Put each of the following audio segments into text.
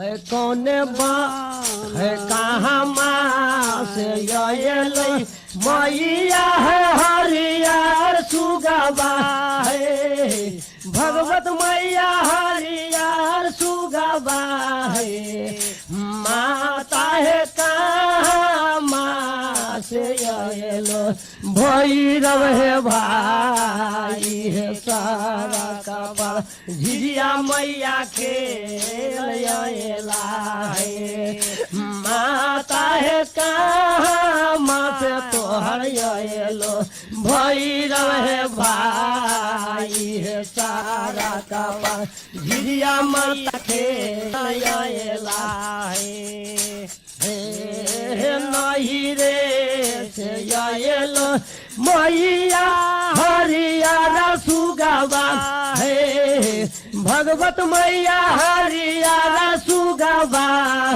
है कौने बा है कहाँ माँ से ये मैया है हरियर सुगबा है भगवत मैया हरियर सुगबा है माता है कहाँ माँ से ये लो भैरव है भाई है सारा कबर झिझिया मैया खेल माता है कहाँ माँ से तोहर येलो भैरव है भाई है सारा कबर झिझिया माता खेल नहीं रे से येलो मैया हरियर सुगबा है भगवत मैया हरियर सुगबा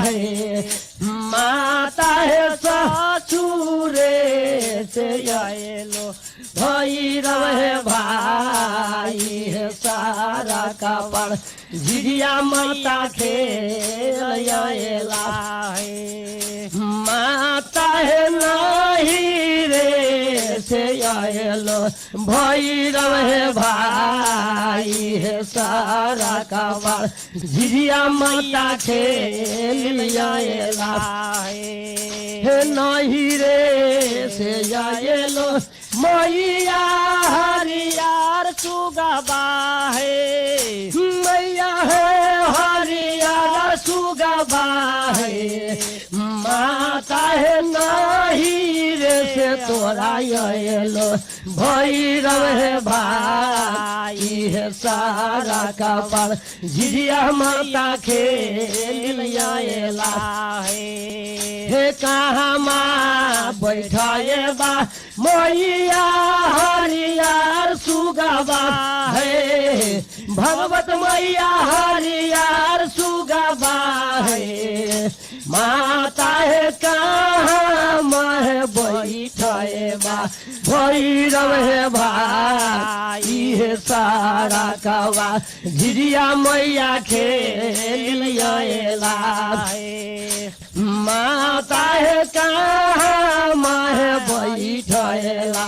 है माता है ससुरे से आएलो भैरव है भाई है सारा कपर झिझिया माता खेल माता है नहीं रे से आएलो भैरव है भाई है सारा कपर झिझिया माता खेल है नहीं रे से आएलो मैया हरियर सुगबा है मैया है हरियर सुगबा है माता है नहीं रे से तोरा येलो भैरव है भाई है सारा कपर झिझिया माता खेल है कहाँ माँ बैठाए बा मैया हरियर सुगबा है भगवत मैया हरियर सुगबा है माता है कहाँ माँ बैठाए बा भैरव है भाई है सारा कवा झिझिया मैया खेल माता है कहाँ माँ बैठेला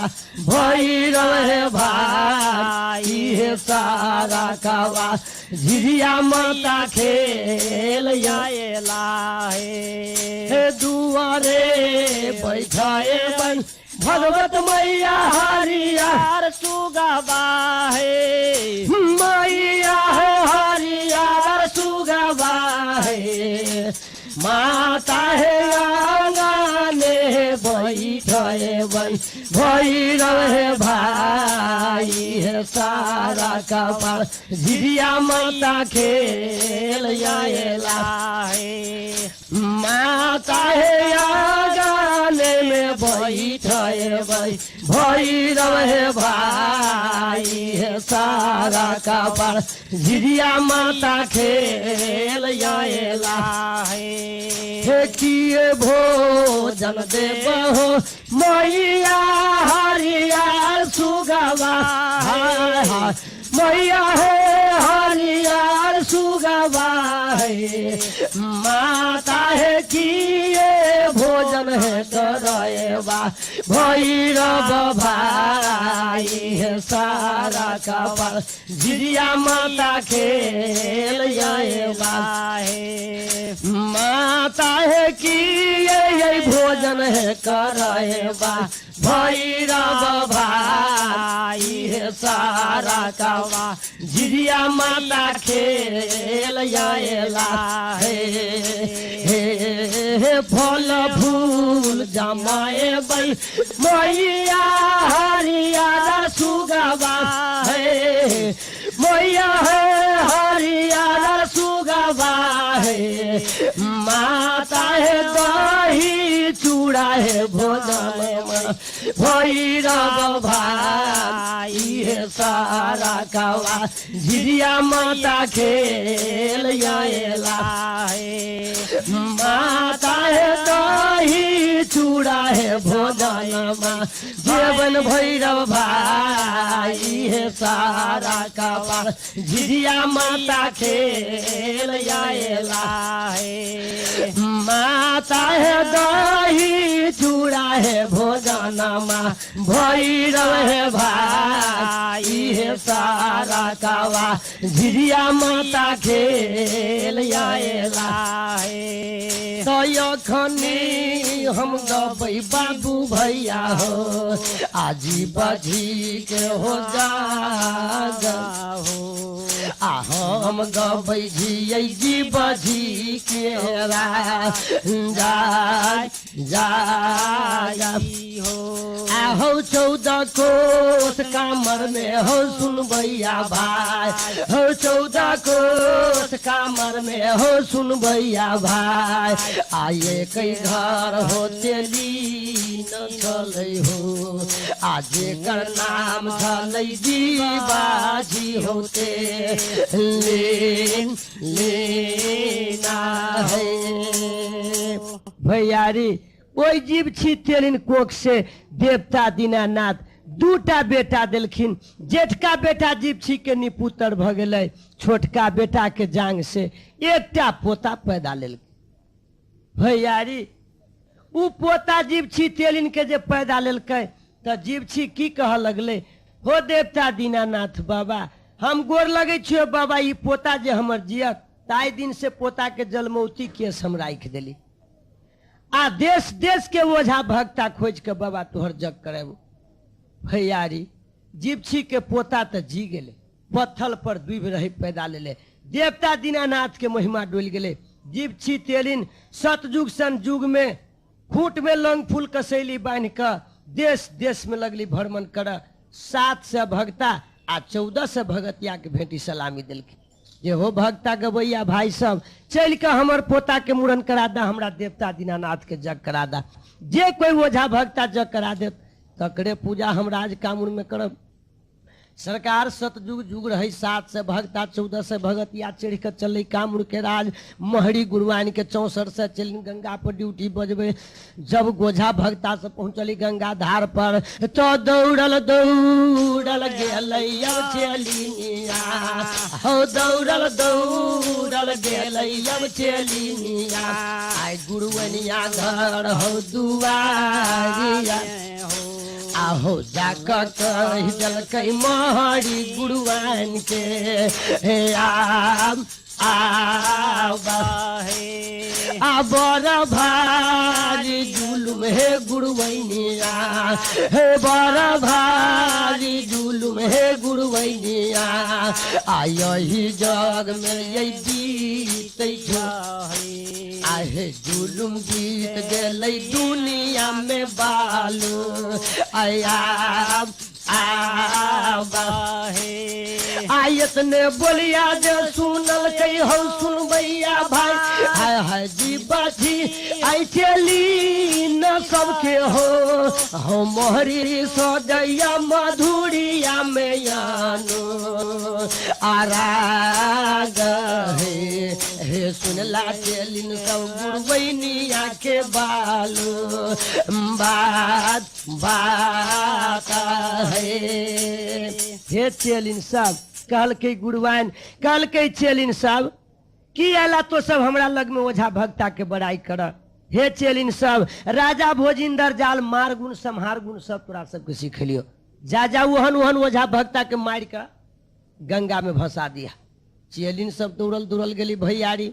भैरव है भाई है सारा कवा झिझिया माता खेल दुआरे बैठाए बन भगवत मैया हरियर सुगबा है मैया है हरियर सुगबा है माता है आंगने बैठे भैरव है भाई है सारा कपर झिझिया माता खेल माता है आंगने में बैठे भैरव है भाई है सारा कपर झिझिया माता खेल किए भोजन देबहो मैया हरियर सुगबा मैया है हरियर सुगबा है माता है किए भोजन है कराएबा भैरव भाई है सारा कपर झिझिया माता खेल माता है किए भोजन है कराएबा भैरव भाई है सारा कवा झिझिया माता खेल फल फूल जमाए बई मैया हरियर सुगबा है मैया है हरियर सुगबा है माता है दही चूड़ा चूड़ा है भोजन भैरव भाई है सारा कवा झिझिया माता खेल आएला माता है दही चूड़ा है भोजन जीवन भैरव भाई है सारा कवा झिझिया माता खेल आएला माता है दही चूड़ा है भोजनमा भैरव है भाई है सारा कावा झिझिया माता खेल आएला तो यखनी हम गबै बाबू भैया हो आजी बाजी के हो जा हम गबै झियै जी बजी के हो 14 कोस कामर में हो सुनबैया भाई हो 14 कोस कामर में हो सुनबैया भाई आये कई घर हो तेली न चलै हो आजे कर नाम चलै जी बाजी होते लेना है भैयारी ओई जीव छी तेलिन कोख से देवता दीनानाथ दूटा बेटा देलखिन जेठका बेटा जीव छी के निपुत्र भ गेलै छोटका बेटा के जांग से एकटा पोता पैदा लेलकै भैयारी उ पोता जीव छी तेलिन के जे पैदा लेलकै त जीव छी की कह लगले हो देवता दीनानाथ बाबा हम गोर लगे छियो बाबा ई पोता जे हमर जियत ताई दिन से पोता के जलमौती केस हम राख देली आ देश देश के ओझा भक्ता खोज के बाबा तोहर जग करेबो भैयारी जीव छी के पोता त जी गेले पत्थल पर दुब रही पैदा लेले देवता दीनानाथ के महिमा डोल गेले जीव छी तेलिन सतयुग सन युग में खूंट में लंग फूल कसैली बांध के देश देश में लगली भ्रमण कर 7 से भक्ता आ 14 से भगतिया के भेंटी सलामी दिलखिन जे हो भक्ता गवैया भाई सब चल के हमर पोता के मुड़न करा दा हमरा देवता दीनानाथ के जग करा दा जे कोई ओझा भक्ता जग करा दे तकरे पूजा हम राज कामून में करब सरकार सतयुग युग रही 7 से भक्ता 14 से भगतिया चढ़ कर चल कामूर के राज महरी गुरुआन के 64 से चल गंगा पर ड्यूटी बजबे जब गोझा भक्ता से पहुंचली गंगा धार पर तो दौड़ल दौड़ल गेलैया चलिया हो दौड़ल दौड़ल गेलैया चलिया आई गुरुवनिया घर हो दुआरिया आहो जाकर कह जलकै महरी गुरुआन के हे बड़ भारी जुलुम हे गुरुवैनिया हे बड़ भारी जुलुम हे गुरुवैनिया आ यही जग में यही जीतै आहे जुलुम जीत गेलै दुनिया में बालू आया आयत ने बोलिया जे सुनल कई हो सुनबैया भाई हाय हाय जी बाजी आई चली न सबके हो मोहरी सदैया मधुरिया में यानो आराग हे सुनला चलिन सब गुरुवैनिया के बालू बात बात हे चेलिन सब कहल के गुरुआन कहल के चेलिन सब की आला तो सब हमरा लग में ओझा भक्ता के बड़ाई कर हे चेलिन सब राजा भोजिंदर जाल मार गुण संहार गुण सब तोरा सबके सिखलियो जा ओहन ओहन ओझा भक्ता के मार कर गंगा में भसा दिया चेलिन सब दौड़ल दौड़ल गेली भैयारी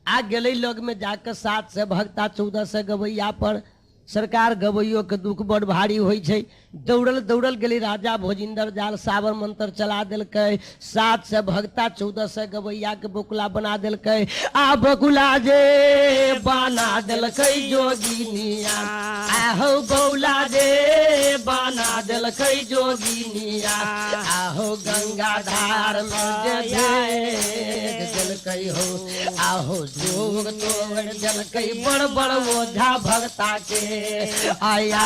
आ गेलै लग में जाकर 7 से भक्ता 14 से गवैया पर सरकार गवैयो के दुख बड़ भारी होइ छै दौड़ल दौड़ल गेली राजा भोजिंदर जाल साबर मंत्र चला देलकै 7 से भक्ता 14 से गवैया के बकुला बना देलकै आ बकुला जे बना देलकै जोगिनिया आहो बौला जे बना देलकै जोगिनिया आहो गंगा धार में जे देलकै हो आहो जोग तोड़ देलकै बड़ बड़ ओझा भक्ता के आया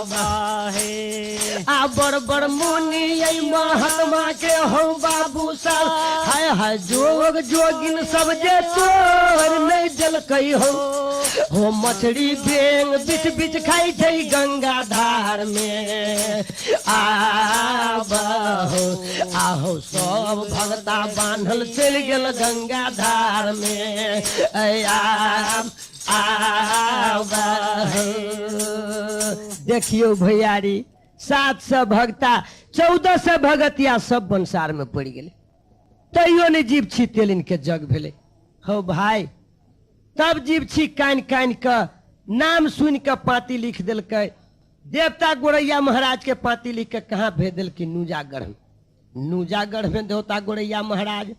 आवाहे आ बड़ मुनि यही महात्मा के हो बाबू साल हाय हाय जोग जोगिन सब जे तोर नहीं जल कई हो मछली बेंग बिच बिच खाई थे गंगा धार में आहो सब भगता बांधल चल गेल गंगा धार में देखियो भैयारी 700 भगता 1400 भगतिया सब बंसार में पड़ गए तैयो नहीं जीव छी तेलिन के जग भेले हो भाई तब जीव छी कान कान का नाम सुन के पाती लिख दिल के देवता गोरैया महाराज के पाती लिख के कहाँ भेज दिल की नूजागढ़ में देवता गोरैया महाराज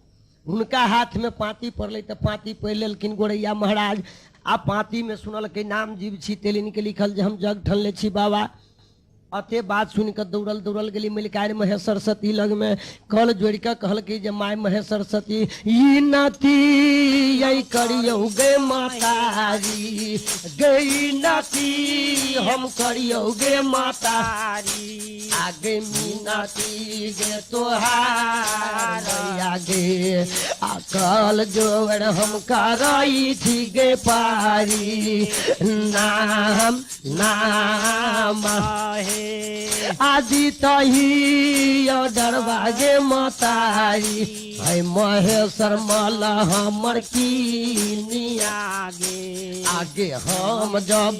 उनका हाथ में पाती पड़ल तो पाती पढ़ लेकिन गोरैया महाराज आ पाती में सुनल के नाम जीव छी तेलिन के लिखल जे हम जग ठनले छी बाबा अते बात सुन के दौड़ल गेली मलिकार महेश सरस्वती लग में कल जोड़ के कहल कि जे माय महेश सरस्वती ई नाती यही करियो गे मातारी गई नाती हम करियो गे मातारी आगे मीनाती गे तोहार आगे अकल जोड़ हम करई थी गे पारी नाम नाम आहे आदि तही डरवागे मतारी है महेश्वर माला हमर की आगे आगे हम जब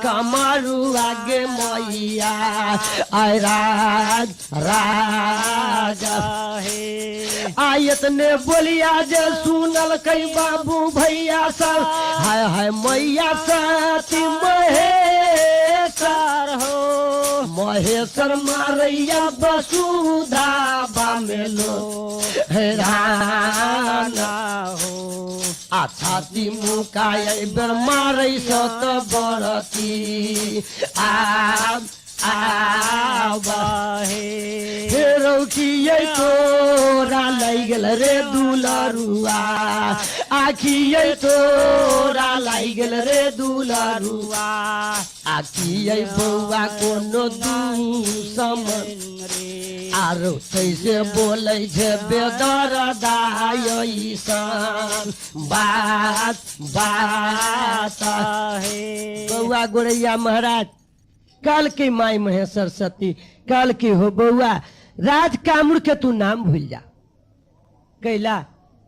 कमारू आगे मैया आय राज आहे आयत ने बोलिया जे सुनल कई बाबू भैया सब हाय हाय मैया सती महेश्वर हो महेश्वर मारैया वसुधा बामेलो हैराना हो आ छाती मुकाय बेर मारै सत बरती आवाहे रौखिए तोरा लाई गेल रे दुलरुआ आखिए तोरा लाई गेल रे दुलरुआ आखिए बौआ कोनो दुश्मन आरो कैसे बोले छे बेदर दायसन बात आहे बौआ गोरैया महाराज कल की माई महेश सरस्वती कल की हो बउआ राज कामड़ के तू नाम भूल जा कैला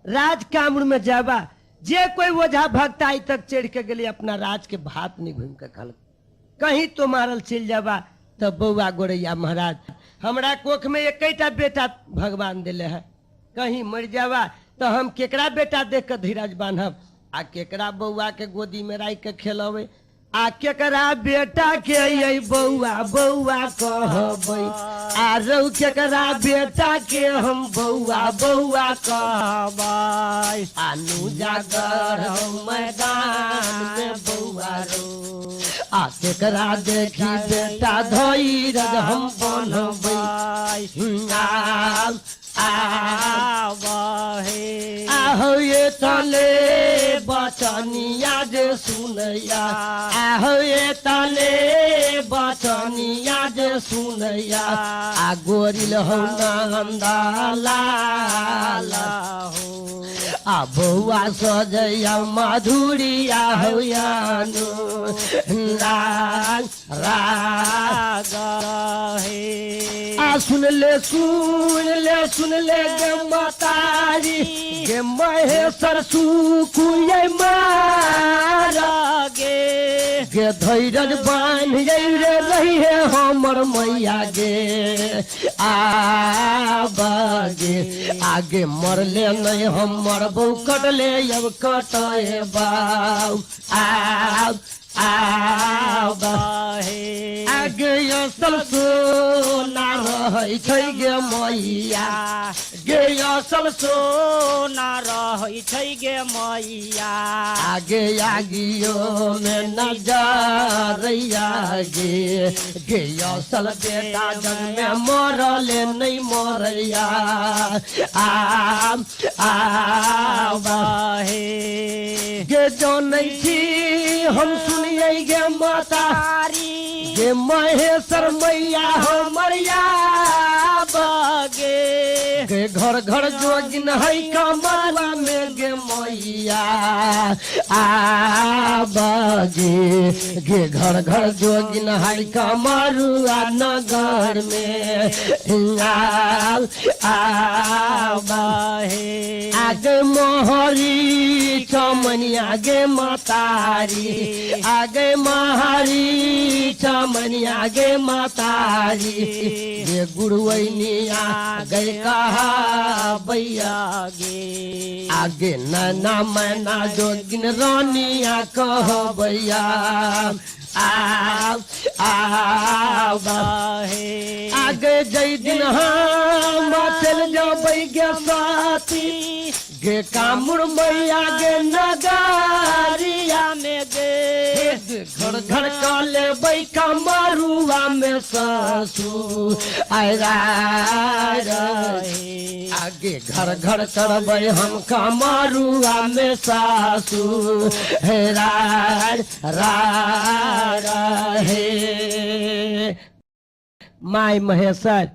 राज कामड़ में जाबा जे कोई ओझा भक्त आई तक चढ़ के गली अपना राज के भात नहीं घूम के खल कहीं तो मारल चल जाबा तब बउआ गोरैया महाराज हमरा कोख में एकैटा बेटा भगवान दिले है कहीं मर जावा तो हम केकरा बेटा देख के धीरज बांधब आ केकरा बउआ के गोदी में राख के खेलबे आ केकरा बेटा के ये बउआ बउआ कहबै आ रौ केकरा बेटा के हम बउआ बउआ कहबै आनु जागर मैदान में बउआ रो आ केकरा देखी बेटा धैर्य हम बनबै आवाहे आहो ये तले बचनिया जे सुनैया आहो ये तले बचनिया जे सुनैया आ गोरिल हो नंदा लाला हो आ बउआ सजैया माधुरिया हो यानो राग हे आ सुन ले गे मातारी गे महेश्वर सुकुये मारा गे धैर्य बांध रे रही है हमर मैया गे आगे आगे मरले नहीं हम मरबो कटले अब कटे बाऊ आगे असल सोना रहै छै गे मैया गे असल सोना रहै छै गे मैया आगे आगियो में नजरैया गे असल बेटा जग में मरले नहीं मरैया आवाहे गे जनै छी हम सुनिए गे माता गे महेश्वर मैया हो मरिया बगे गे घर घर जोगिन है कमरवा में गे मैया आबगे गे घर घर जोगिन है कमरुआ नगर में आबहे आगे मोहरी चमनिया गे मातारी आगे महारी चमनिया गे मातारी गे गुरुवैनिया गए कहा भैया गे आगे नैना मैना जोगिन रानिया कहो भैया बहे आगे जय दिन हम चल जाओ गे साथी गे कामुर मैया गे नगारिया में गे घर घर काले बई कमरुआ में सासू आयरा आगे घर घर करबै हम कमरुआ में सासू हे हे माय महेश्वर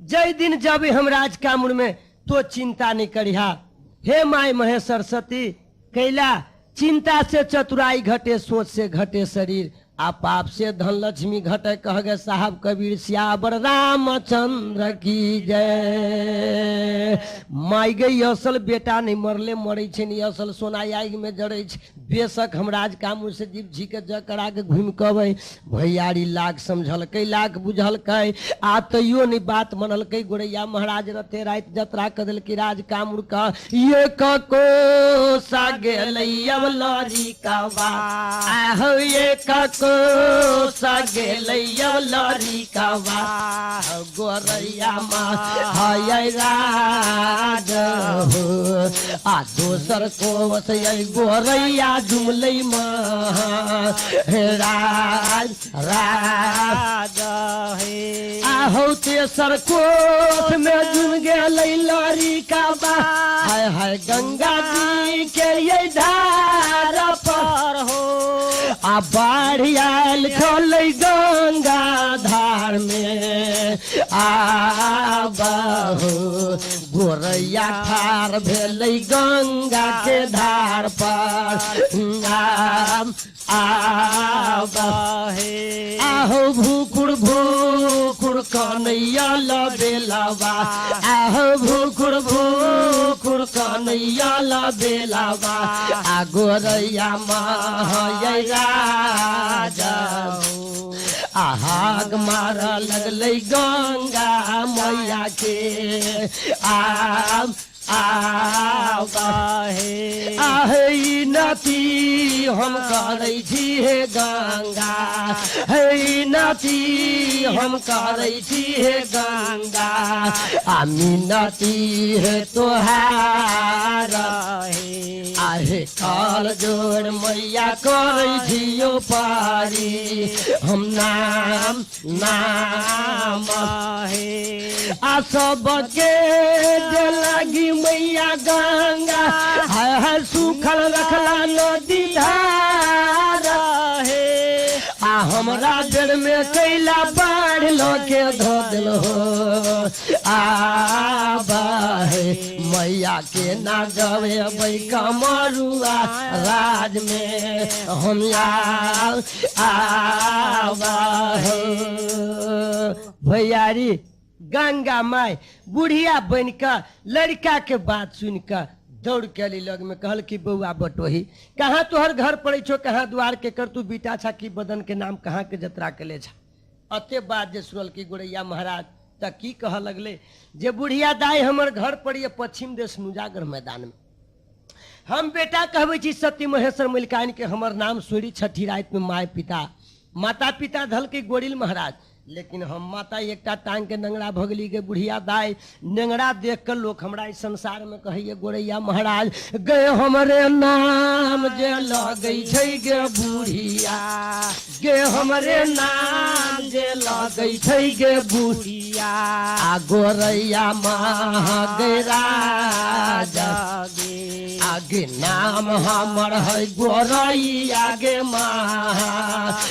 जय दिन जब हम राज कामुर में तो चिंता नहीं करिहा हे माय महेश्वर सती कैला चिंता से चतुराई घटे सोच से घटे शरीर आ पाप से धन लक्ष्मी घटे कह गए साहब कबीर सियावर रामचंद्र की जय माई गई असल बेटा नहीं मरले मरे छे नहीं असल सोना आग में जड़े छे बेशक हम राज कामुर से जीव जी के ज करा के घूम कबै भैयारी लाख समझलकै लाख बुझलकै आ तैयो नहीं बात मनलकै गोरैया महाराज रते रात जतरा कर दिलकै राज कामुर का ये कको सा गेलै अब लरी का बात आहो ये कको सा गेलै अब लरी का बात गोरैया माँ हाय राज हो आ दोसर को वसै गोरैया जुमलै माँ राज राज हे आहो तेसर कोस में जुम गेलै लरी का बात हाय हाय गंगा जी के ये धार पर हो आ बाढ़ आयल छलै गंगा धार में आबहो गोरैया ठार भेलै गंगा के धार पर बहे आहो भूकुड़ कन्हैया लबेलावा आहो भूकुड़ कन्हैया लबेलावा आ गोरैया माय राजा आहाग मारा लगलै गंगा मैया के बहे आहे नती हम करै छी हे गंगा हे नती हम करै छी हे गंगा आ मिनती है तोहार आहे काल जोड़ मैया करै छियो पारी हम नाम हे आ सबके जे लागी मैया गंगा हाय हाय सुखल रखला नदी धार हे आ हमरा बेर में कैला बाढ़ लो के धो दिल हो आबे मैया के ना गवे बै कमरुआ राज में हम आबे भैयारी गंगा माई बुढ़िया बन कर लड़का के बात सुन कर दौड़ के अली लग में कहल कि बउआ बटोही कहाँ तोहर घर पड़े छो कहाँ द्वार के कर तू बीटा छा की बदन के नाम कहाँ के जतरा के ले छा अते बात जे सुनल की गोरैया महाराज तक की कह लगले जे बुढ़िया दाई हमर घर पड़िए पश्चिम देश मुजागर मैदान में हम बेटा कहबै छी सती महेश्वर मलिकाइन के हमर नाम सोरी छठी रात में माय पिता माता पिता धल के गोरिल महाराज लेकिन हम माता एकटा टांग के नंगड़ा भगली के बुढ़िया दाई नंगड़ा देख कर लोग हमरा इस संसार में कहिए गोरैया महाराज गए हमरे नाम जे लगै छै गे बुढ़िया गे हमरे नाम जे लगै छै गे बुढ़िया आ गोरैया माँ गे राजा के नाम हमर है गोरैया गे महाराज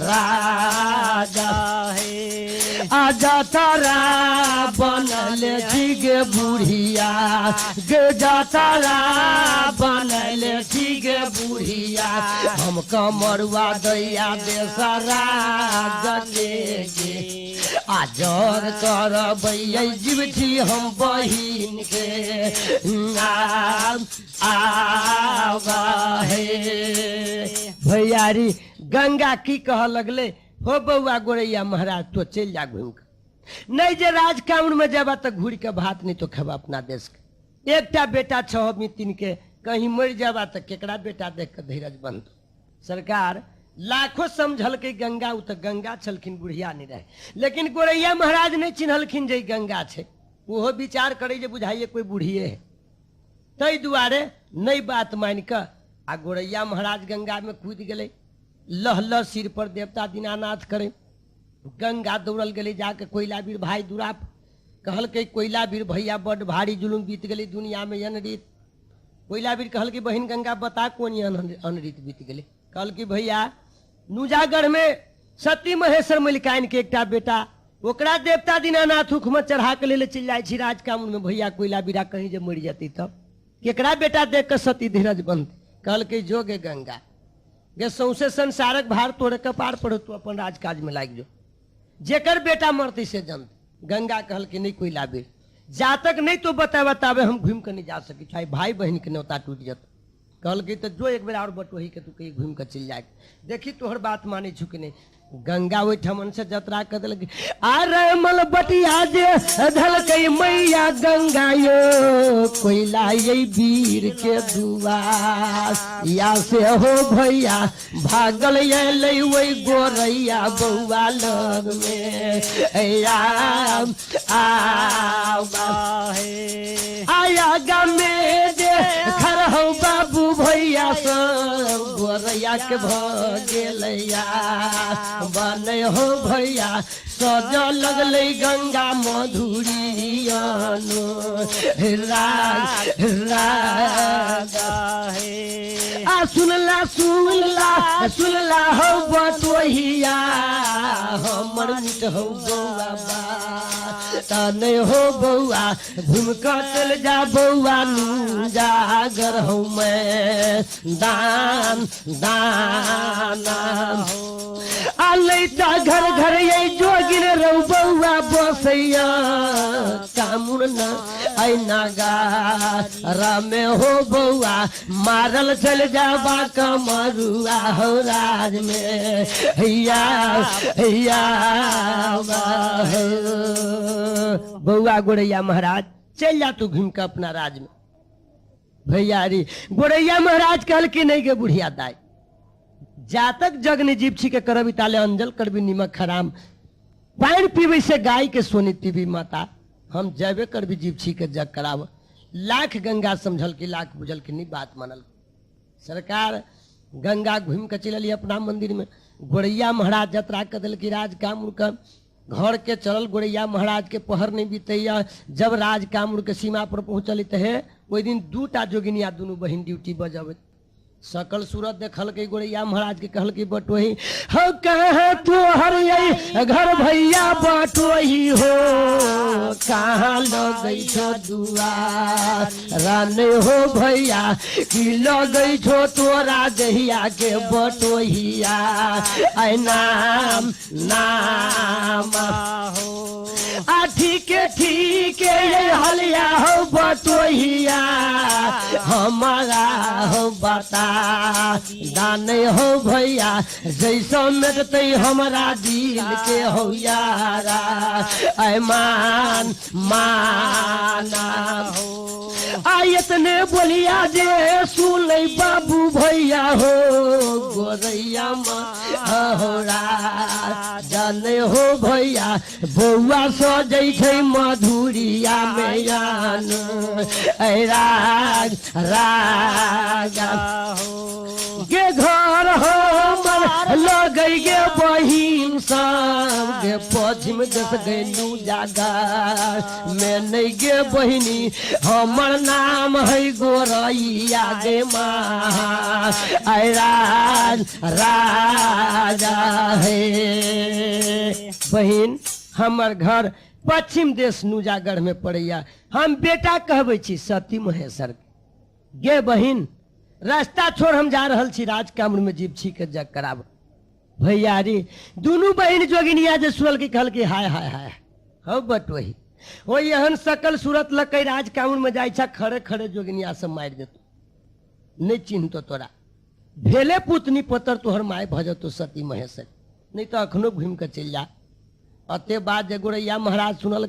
राजा हे आजा तारा बनल थी गे बुढ़िया गे जातारा बनल थी गे बुढ़िया हम कमरुआ दैया देसरा गले गे आजर करबै जीव छी हम बहिन के आवा हे भैयारी गंगा की कह लगले हो बउआ गोरैया महाराज तो चल जा घूम के नहीं जे राज कामन में जाबा तो घूर के भात नहीं तो खेबा अपना देश के एकटा बेटा 6 तीन के कहीं मर जाबा तो केकरा बेटा देख के धीरज बंद सरकार लाखों समझल के गंगा उ तो गंगा छलखिन बुढ़िया नहीं रहे लेकिन गोरैया महाराज नहीं चिन्हलखिन जे गंगा छे ओहो विचार करे जे बुझाइए कोई बुढ़िए है तई दुआरे नई बात मान के आ गोरैया महाराज गंगा में कूद गए लह लह सिर पर देवता दीनानाथ करे गंगा दौड़ल गए जाके कोयला बीर भाई दुराप कहल के कोयला बीर भैया बड़ भारी जुलूम बीत गई दुनिया में अनरीत कोयला बीर कहल की बहन गंगा बता कौन अनरीत बीत गए कहल की भैया नुजागढ़ में सती महेश्वर मलिकाइन के एकटा बेटा ओकरा देवता दीनानाथ हुकमत चढ़ा के ले चल जाए राज कामून में भैया कोयला बीरा कहीं जे मर जाती तब केकरा बेटा देख के सती धीरज बंद कहल के जो गे गंगा गे सौसे संसारक भार तोड़े कपार पड़ो तू अपन राजकाज में लाग जो जेकर बेटा मरती से जंत गंगा कहल के नहीं कोई लाबे जा तक नहीं तो बतावे हम घूम के नहीं जा सकी चाहे भाई बहन के न्योता टूट जात कहल के तो जो एक बेर और बटोही के तू कहीं घूम के चल जाए देखी तोहर बात मानी छुक नहीं गंगा वही ठमन से जतरा कर दिल आरे मल बटिया जे धल कई मैया गंगा यो कोयला ये वीर के दुआस या से हो भैया भागल ये लई वही गोरैया बउआ लग में आया गमे दे खर हो बाबू भैया सब गोरैया के भगेलैया बने हो भैया सज लगले गंगा मधुरी आ सुनला हो बटोहिया हमर मिट हो बउआ तने हो बउआ घूम कर चल जा बउआ नू जागर हो मैं दान दाना आलैता घर घर ये जोगिन रौ बउआ बसैया कामुन न आई नागा रामे हो बउआ मारल चल जाबा कमरुआ हो राज में हैया हैया बउआ गोरैया महाराज चल जा तू घूम के अपना राज में भैया री गोरैया महाराज कहल कि नहीं के बुढ़िया दाई जा तक जग ने जीव छी के करबी ताले अंजल करबी निमक खराम पानी पीबे से गाय के सोनी पीबी माता हम जैबे करबी जीव छी के जग कराव लाख गंगा समझल की लाख बुझल की नहीं बात मानल सरकार गंगा घूम के चलल अपना मंदिर में गोरैया महाराज जतरा कर दिल की राज कामूर का घर के चलल गोरैया महाराज के पहर नहीं बीतैया जब राज कामूर के सीमा पर पहुंचल है ओहि दिन 2टा जोगिनिया दोनों बहन ड्यूटी बजावे सकल सूरत देखल के गोरैया महाराज के कहल के बटोही हो कहाँ तोहर यही घर भैया बटोही हो कहाँ लगई छो दुआर राने हो भैया कि लगई छो तोरा दहिया के बटोहिया आई नाम नाम हो आ ठीक है हलिया हो बटोहिया हमारा हो बता दाने हो भैया जैसा मिटते हमारा दिल के हो यारा ऐमान माना हो आयत ने बोलिया जे सुन ले बाबू भैया हो गोरैया होरा जाने हो भैया बउआ सजै छै मधुरिया में यान राग राग के घर हो मन लगई गे बहिन सब गे पश्चिम देश गैलू जागा मैं नहीं गे बहिनी हमर नाम है गोरैया गे माँ आय राजा है बहिन हमर घर पश्चिम देश नुजागढ़ में पड़ैया हम बेटा कहबै छी सती महेश्वर गे बहिन रास्ता छोड़ हम जा रहल छी राज कामर में जीव छी के जग कराब भैया रे दुनू बहिन जोगिनिया जे सुनल की कहल की हाय हाय हाय हो बट वही एहन सकल सूरत लकै राज कामर में जाइ छा खड़े खड़े जोगिनिया सब मारि देतो नहीं चिन्हतो तोरा भेले पुतनी पतर तोहर माय भजतो सती महेश्वर नहीं तो अखनो घूम के चल जा अते बाद जे गोरैया महाराज सुनल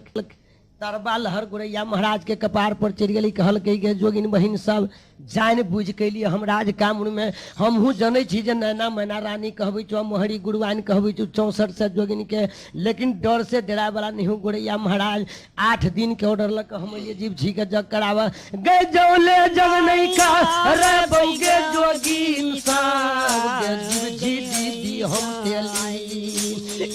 तरबा लहर गोरैया महाराज के कपार पर चढ़ गई कहल के जोगिन बहिन सब जान बुझ के लिए हम राज कामर में हमहू जनै छी जे नैना मैना रानी कहबै छो मोहरी गुरुआन कहबै छो 64 से जोगिन के लेकिन डर से डेरा वाला नहीं गोरैया महाराज 8 दिन के ऑर्डर लक हम ये जीव छी के जग करावा गए जौले जग नहीं का रे बौगे जोगिन सब गे जीव छी दीदी हम तेली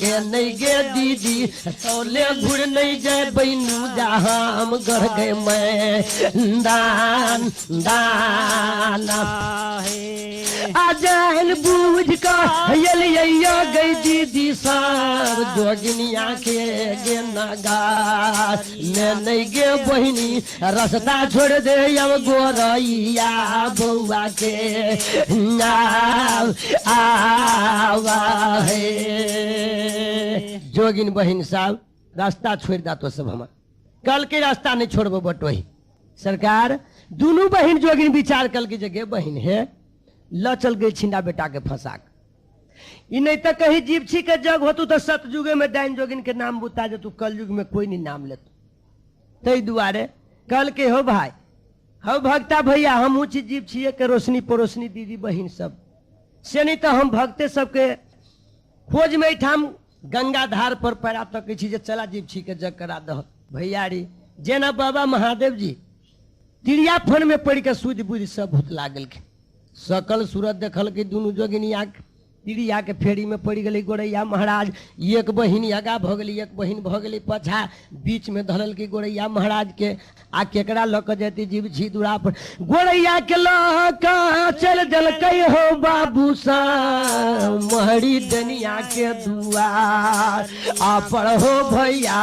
के नहीं गे दीदी तौले घुर नहीं जाए बहनू जहाँ हम गढ़ गए मैं दान दान आजन बूझ का गई दीदी सब जोगिनिया के गे नगार मैं नहीं गे बहिनी रास्ता छोड़ दे अब गोरैया बउआ के आवा है जोगिन बहिन साहब रास्ता छोड़ दा तो सब हम कल के रास्ता नहीं छोड़बो बट वही सरकार दोनों बहन जोगिन विचार कल की जगह बहन है ल चल गई छिंडा बेटा के फंसा ई नहीं तो कहीं जीव छी के जग होतु तो सतयुगे में डाइन जोगिन के नाम बुता जे तू कल युग में कोई नहीं नाम लेतु तई दुआरे कल के हो भाई हो भक्ता भैया हम ऊँची जीव छिए के रोशनी परोसनी दीदी बहन सब से नहीं तो हम भक्ते सबके खोज में ठाम गंगा धार पर पैरा तक जे चला जीव छी के जग करा दह भैया री जेना बाबा महादेव जी तिरिया फन में पड़ के सूझ बुझ सब भूत लागल के सकल सूरत देखल के दुनू जोगिनिया तिरिया के फेरी में पड़ गई गोरैया महाराज एक बहिन आगा भ गई एक बहिन भ गई पछा बीच में धरल की गोरैया महाराज के आ केकरा लक जेती जीव छी दूरा पर गोरैया के लक चल जल कई हो बाबू सा महरी दनिया के दुआर आ पर हो भैया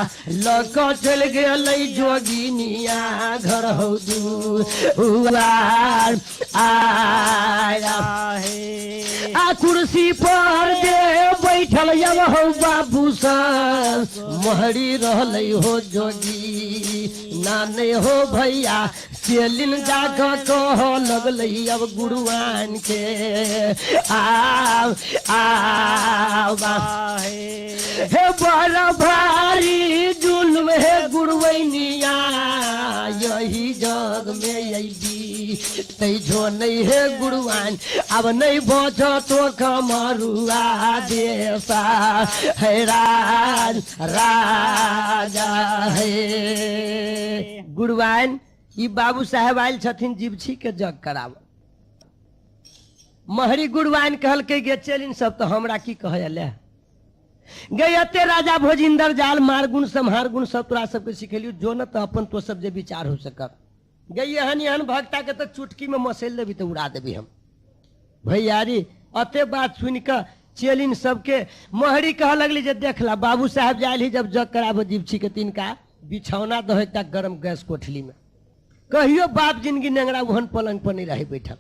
लक चल गए जोगिनिया घर हो दुआर आया आ कुर्सी पर दे बैठल अब हो बाबू सा महरी रहल हो जोगी नाने हो भैया सेलिन जाकर कह लगल अब गुरुआन के हे बड़ा भारी जुल्म है गुरुवैनिया यही जग में अली तै जो नहीं है गुरुआन अब नहीं बचो तो कमरुआ देसा है राजा है गुरुआन ई बाबू साहेब आयल छथिन जीव छी के जग कराव महरी गुरुआन कहल के गे चलिन सब तो हमरा की कहले गए अते राजा भोजिंदर जाल मार गुण संहार गुण सब तोरा सबके सिखेलियो जो न तो अपन तो सब जे विचार हो सकत गई एहन एहन भक्ता के तो चुटकी में मसेल देवी तो उड़ा देवी हम भैया री अते बात सुन के चेलिन सबके महरी कह लगली जे देख ला बाबू साहब जायल ही जब जग कराबो जीव छी के तिनका बिछौना दहेता गरम गैस कोठली में कहियो बाप जिंदगी नेंगरा वहन पलंग पर नहीं रही बैठल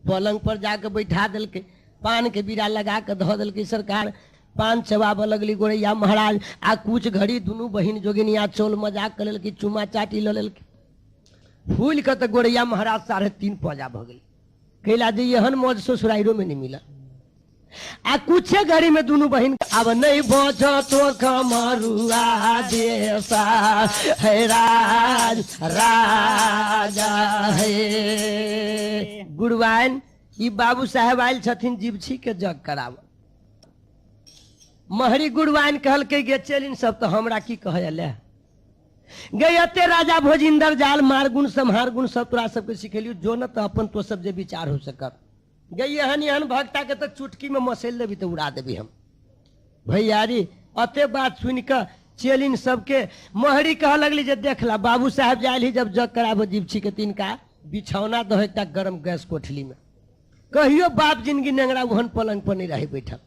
पलंग पर जाके बैठा दिल के पान के बीड़ा लगा के धो दिल के सरकार पान चबाब लगली गोरैया महाराज आ कुछ घड़ी दुनू बहिन जोगिनिया चोल मजाक कर की चुमा चाटी ल फूल के तो गोरैया महाराज 3.5 पौजा भ गई कैला जी एहन मौज ससुराइरो में नहीं मिला आ कुछ घड़ी में दोनों बहन अब नहीं बचो तो कमरुआ देसा है राजा है गुरुआन ई बाबू साहेब आयल छथिन जीव छी के जग कराव महरी गुरुआन कहल के गे चलिन सब तो हमरा की कहले गए अते राजा भोजिंदर जाल मार गुण संहार गुण सब तोरा सबके सिखेलियो जो न तो अपन तो सब जे विचार हो सकत गई एहन एहन भक्ता के तो चुटकी में मसेल देवी तो उड़ा देवी हम। भैयारी अते बात सुन कर चेलिन सबके महरी कह लगली जे देख ला बाबू साहब जायल ही जब जग कराबो जीपछी के तिनका बिछौना दो एकटा गरम गैस कोठली में। कहियो बाप जिंदगी नेंगरा ओहन पलंग पर नहीं रही बैठल,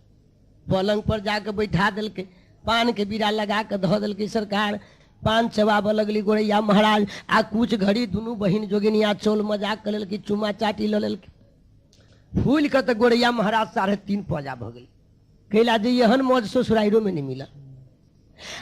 पलंग पर जाके बैठा दिलके, पान के बीड़ा लगा के धो दिलके। सरकार पान चबाब लगली गोरैया महाराज आ कुछ घड़ी दुनू बहिन जोगिनिया चोल मजाक कर लेलकी, चुमा चाटी ल लेलकी। फूल के तो गोरैया महाराज 3.5 पौजा भ गई। कैला जे एहन मौज ससुराइरो में नहीं मिला।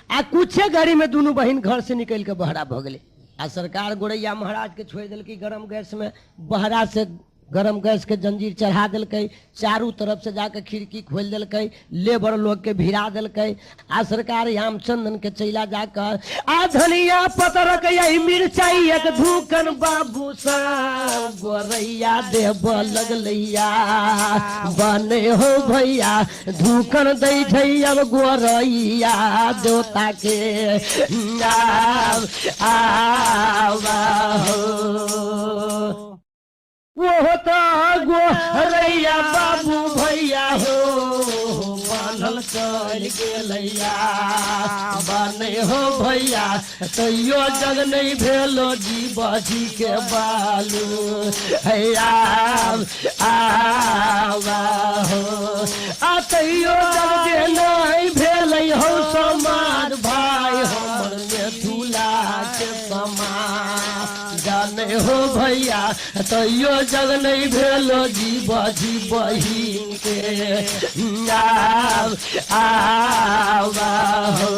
आ कुछे घड़ी में दोनों बहन घर से निकल के बहरा भ गए। आ सरकार गोरैया महाराज के छोड़ दिलकी गरम गैस में, बहरा से गरम गैस के जंजीर चढ़ा दिलकै, चारू तरफ से जाके खिड़की खोल दिलकै, लेबर लोग के भिड़ा दिलकै। आ सरकार रामचंदन के चैला जाकर आ धनिया पतर के मिर्चाई एक धूकन बाबू साहब गोरैया देव लगलैया बने हो भैया धूकन दै छै अब गोरैया देवता के आवा हो। वो होता गोरैया बाबू भैया हो बांधल चल गेलैया बने हो भैया तैयो जग नहीं भेलो जीवजी के बालू हैया आवा हो। आ तैयो जग के नहीं भेलै हो समाज भाई हमर मिथिला के समाज जाने हो भैया तैयो जग नहीं भेलो जीवजी बहिन के आवा हो।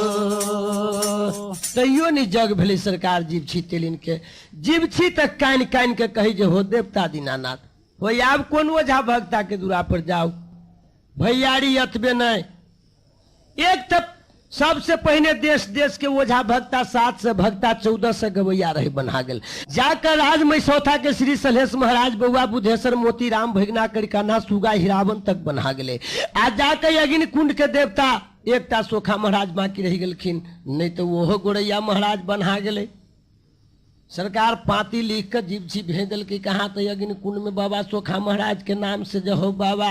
तैयो नहीं जग भेली सरकार जीवछी तेलिन के। जीवछी तक कान कान के कही जे हो देवता दीनानाथ हो आब कौन ओझा भक्ता के दूरा पर जाओ। भैयारी अतबे नहीं, एक तक सबसे पहले देश देश के ओझा भक्ता 7 से भक्ता 14 से गवैया रहे बना गेल। जाकर राज मैसौथा के श्री सलहेश महाराज बउआ बुधेश्वर मोती राम भगना करिकाना सुगा हिरावन तक बना गेले। आ जाकर अग्नि कुंड के देवता एकटा सोखा महाराज बाकी रह गेलखिन, नहीं तो वो गोरैया महाराज बना गेले। सरकार पाती लिख कर जीवछी भेज दिल की कहा तो अग्नि कुंड में बाबा सोखा महाराज के नाम से जो हो बाबा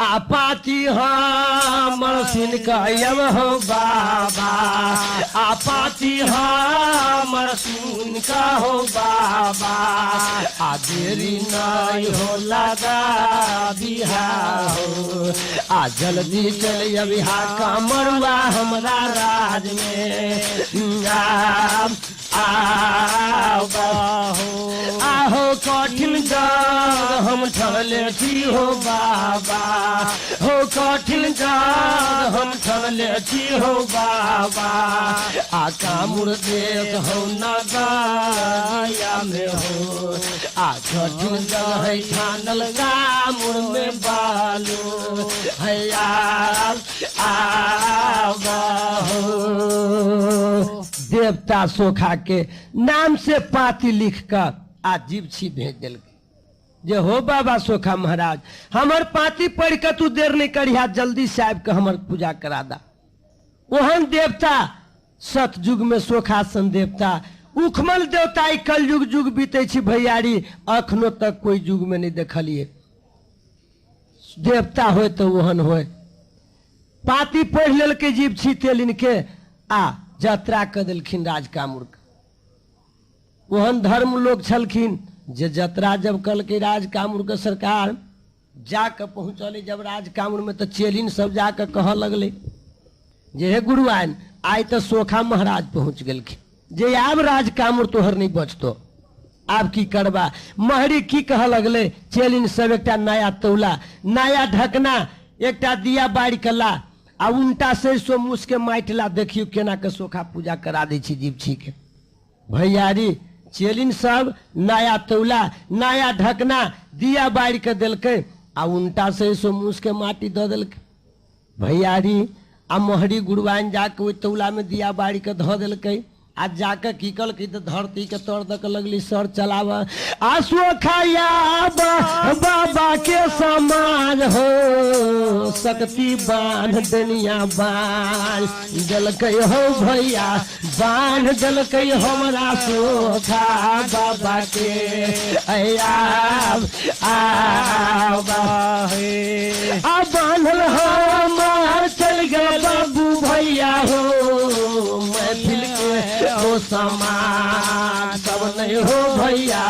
आ पाती हमर सुन कयम हो बाबा आ पाती हमर सुन का हो बाबा आ देरी नहीं हो लगा बिहा हो आ जल्दी चल बिहा कमरुआ हमरा राज में आहो कठिन जग हम ठले छी हो बाबा हो कठिन जग हम ठले छी हो बाबा आ कामुर देश हो नगाया में हो आ कठिन जग है ठानल गामुर में बालू हैया आवा हो। देवता सोखा के नाम से पाती लिख कर आ जीवछी भेज दिल जे हो बाबा सोखा महाराज हमर पाती पढ़ के तू देर नहीं करिया जल्दी से आब के हमर पूजा करा दा। ओहन देवता सतयुग में सोखा सन देवता उखमल देवता कल युग युग बीते छी भैयारी अखनो तक कोई युग में नहीं देखलिए। देवता हो तो ओहन हो पाती पढ़ लेल के जीवछी तेलिन के आ यात्रा कर दिलखिन राज कामुर। ओहन धर्म लोग छलखिन जे यात्रा जब कल के राज कामुर के सरकार जाकर पहुंचले जब राज कामुर में तो चेलिन सब जाकर कह लगले जे हे गुरुआइन आय तो सोखा महाराज पहुंच गेलखिन जे आब राज कामुर तोहर नहीं बचतो आब की करबा। महरी की कह लगले चेलिन सब एकटा नया तौला नया ढकना एकटा दिया बाड़ी कला आ उल्टा से सो मुस के माइटला देखियो केना के सोखा पूजा करा दै छी जीवछी के। भैयारी चेलिन सब नया तौला नया ढकना दिया बाड़ी के दिलकै आ उल्टा से सो मुस के माटी द दिलकै। भैयारी आ महरी गुरुआइन जाके ओइ तौला में दिया बाड़ी के धो दिलकै आज जाकर कीकल की तो धरती के तोड़ दक लगली सर चलावा आसो खाया बाबा के समाज हो शक्ति बांध दुनिया बांध जलकै हो भैया बांध जलकै हमरा सोखा बाबा के बांधल हो चल गए बाबू भैया हो महफिल के हो समाज सब नहीं हो भैया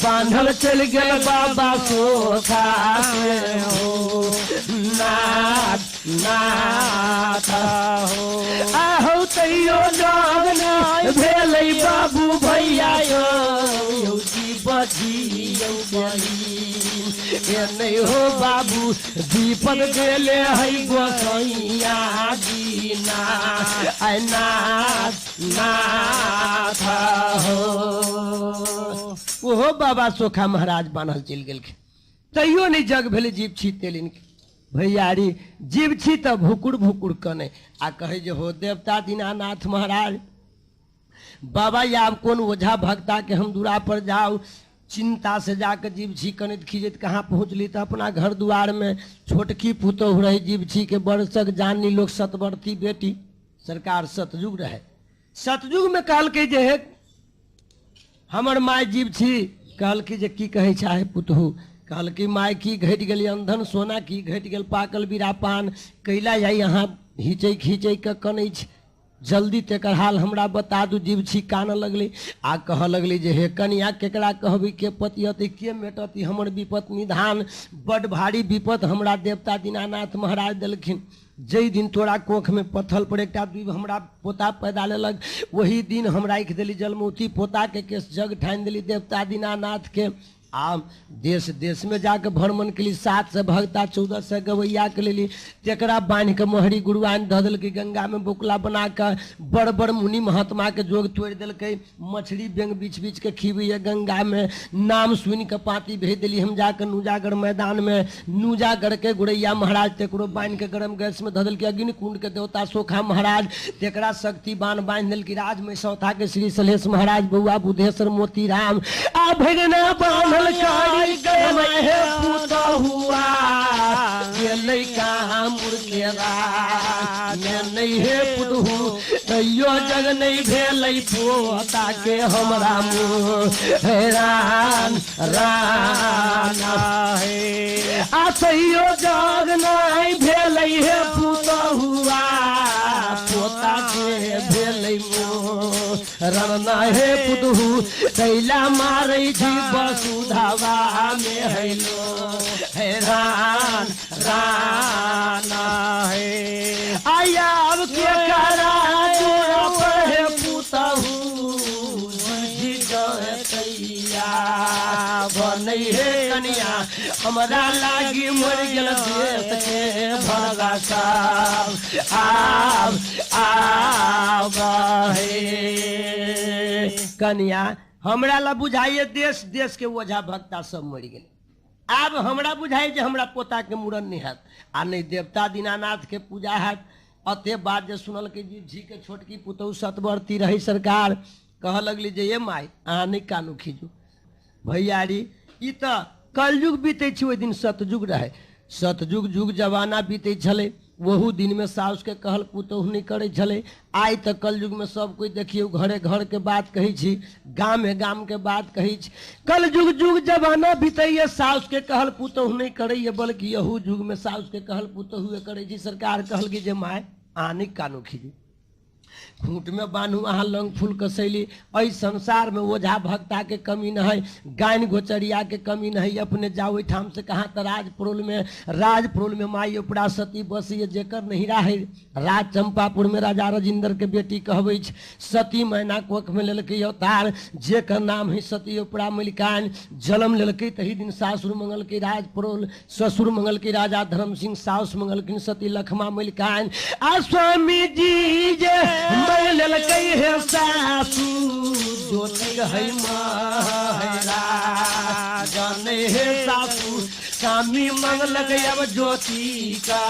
बांधल चल गए बाबा सोखा हो नाथ नाथ हो आहो तैयो जागना भेलै बाबू भैया यौ बजी ये नहीं हो बाबू दीपक गेले है गोसैया दीना नाथ नाथ हो ओहो बाबा सोखा महाराज बान्हल चल गेलखिन तैयो नहीं जग भेले जीव छी तेलिन भैयारी जीव छी तो भुकुर भुकुर कने आ कहे जे हो देवता दीनानाथ महाराज बाबा या आप कौन ओझा भक्ता के हम दूरा पर जाओ चिंता से जाकर जीव छी कनित खींचत कहाँ पहुँचली तो अपना घर द्वार में छोटकी पुतोह रही जीव छी के बरसक जानी लोग सतवर्ती बेटी सरकार सतयुग रहे सतयुग में कहल के जे हमर माय जीव छी कहल की जे की कहे चाहे पुतोह कहल की माय की घट गई अंधन सोना की घट गल पाकल बीरा पान कैला जाई यहाँ हिचै खींचै के कनै छै जल्दी तेकर हाल हमरा बता दू जीव छी कान लगली आ कह लगली जे हे कनिया केकरा कहबी के पतियति के मेटती हमर विपत निधान बड़ भारी विपत हमरा देवता दीनानाथ महाराज देलखिन जई दिन तोरा कोख में पत्थल पर एकटा द्वीप हमरा पोता पैदा लेलक वही दिन हमरा आँखि देली जलमौती पोता के केस जग ठानि देली देवता दीनानाथ के आ देश देश में जाकर भ्रमण के लिए 7 से भक्ता 14 से गवैया के लिए तेकरा बांध के मोहरी गुरुआन धऽ देलकै गंगा में बोकला बना कर बड़ बड़ मुनि महात्मा के जोग तोड़ देलकै मछली बेंग बीच बीच के खीबैया गंगा में नाम सुनि के पाती भेज दिली हम जाकर नूजागढ़ मैदान में नूजागढ़ के गुरैया महाराज तेकरो बांध के गरम गैस में धऽ देलकै अग्नि कुंड के देवता सोखा महाराज तेकरा शक्ति बाण बांध देलकै राज में सौथा के श्री सलेश महाराज बउआ बुधेश्वर मोती राम आ भगना बांधल कारी गम है पुता हुआ ये लइका मुर्खेरा मैं नहीं है पुतहु तैयो जग नहीं भेलै पोता के हमरा मुँह हैरान राना है आ तैयो जग नहीं भेलै है पुता हुआ पोता के भेलै मुँह रना है पुतहु तैला मारै छी वसुधावा में हैलो हैरान राना है आया अब के करा जोड़ा पर है पुतहु जी गैया बनै है कनिया हमरा लागी मर गेल देश के भगा साहब आब है कनिया हमरा ला बुझाइए देश देश के ओझा भक्ता सब मर गए आब हमरा बुझाइ जे हमरा पोता के मूड़न नहीं हैत आ नहीं देवता दीनानाथ के पूजा हैत अते बात जे सुनल के जी झी के छोटकी पुतहु सतवर्ती रही सरकार कह लगली जे ये माय अहाँ नहीं कानू खींचू भैयारी ई तो कलयुग बीते छी ओहि दिन सतयुग रहे सतयुग जुग जमाना बीते छले वहू दिन में साउस के कहल पुतोह नहीं करे छले आइ तक कलयुग में सब कोई देखियो घरे घर के बात कही छी गाम के बात कही छी कलयुग जुग जमाना बीते साउस के कहल पुतोह नहीं करे बल्कि यहू जुग में साउस के कहल पुतोह करे छी सरकार कहल कि जे माय अहाँ नहीं कानू खींचू खूंट में बांधू अहाँ लंग फूल कसैली अई संसार में ओझा भक्ता के कमी न है गायन गोचरिया के कमी न है अपने जाओ ठाम से कहाँ तो राजप्रोल में माई उपरा सती बसी जेकर नहिरा है राज चंपापुर में राजा राजेंद्र के बेटी कहबै सती मैना कोख में लेलकै अवतार जेकर नाम है सती उपरा मलिकान जन्म लेलकै तही दिन सासुर मंगल के राजप्रोल ससुर मंगल के राजा धर्म सिंह साउस मंगल की सती लखमा मलिकान आ स्वामी जी जे ललकै है सासू जोतक है महाराज जाने है सासू स्वामी मंगलक अब ज्योति का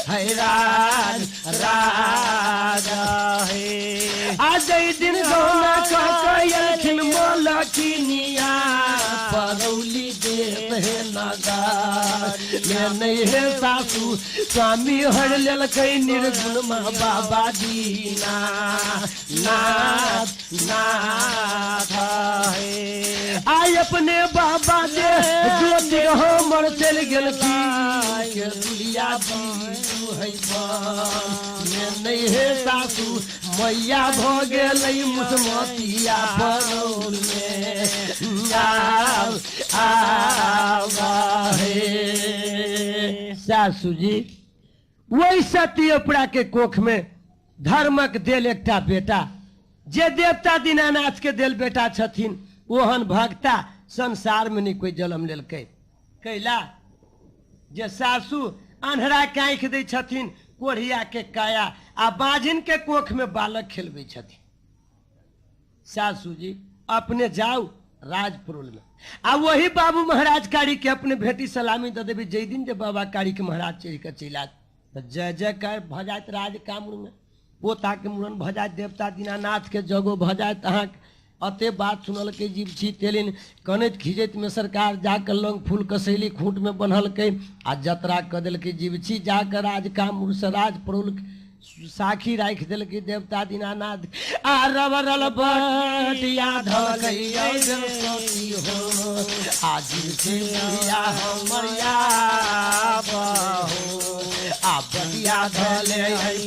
है राज राजा है आज दिन गौना कहलखिन मोलकिनिया परौली देव है नगार में नहीं है सासू स्वामी हर लेलकै निर्गुण माँ बाबा दीना नाथ नाथ है आय अपने बाबा दे ज्योति हमर चल गेल की दुलिया दीदू है में नहीं है सासू मैया भ गेलै मुसमतिया परौल में सासू जी वही सती ओपरा के कोख में धर्मक देल एकटा बेटा जे देवता दीनानाथ के देल बेटा छथिन ओहन भक्ता संसार में नहीं कोई जन्म लेलकै कैला जे सासू अन्हरा के आंखि दै छथिन कोढ़िया के काया आ बाजिन के कोख में बालक खेलबै छथिन सासू जी अपने जाओ राजपुरुल में आ वही बाबू महाराज कारी के अपने भेटी सलामी दे देवी जय दिन जे बाबा कारी के महाराज चढ़ के चला तो जय जयकार भ जात राज कामरू में पोता के मुड़न भ जात देवता दीनानाथ के जगो भ जात अहाँ अते बात सुनल के जीव छी तेलिन कनैत खिजैत में सरकार जाकर लंग फूल कसैली खूंट में बनल के आ जतरा क देल के जीव छी जाकर राज कामरू से राज परोल साखी राख दिल के देवता दीनानाथ आ रवरल बटिया धलकैया हो आज से बुढ़िया हमरिया बहो आ बटिया धले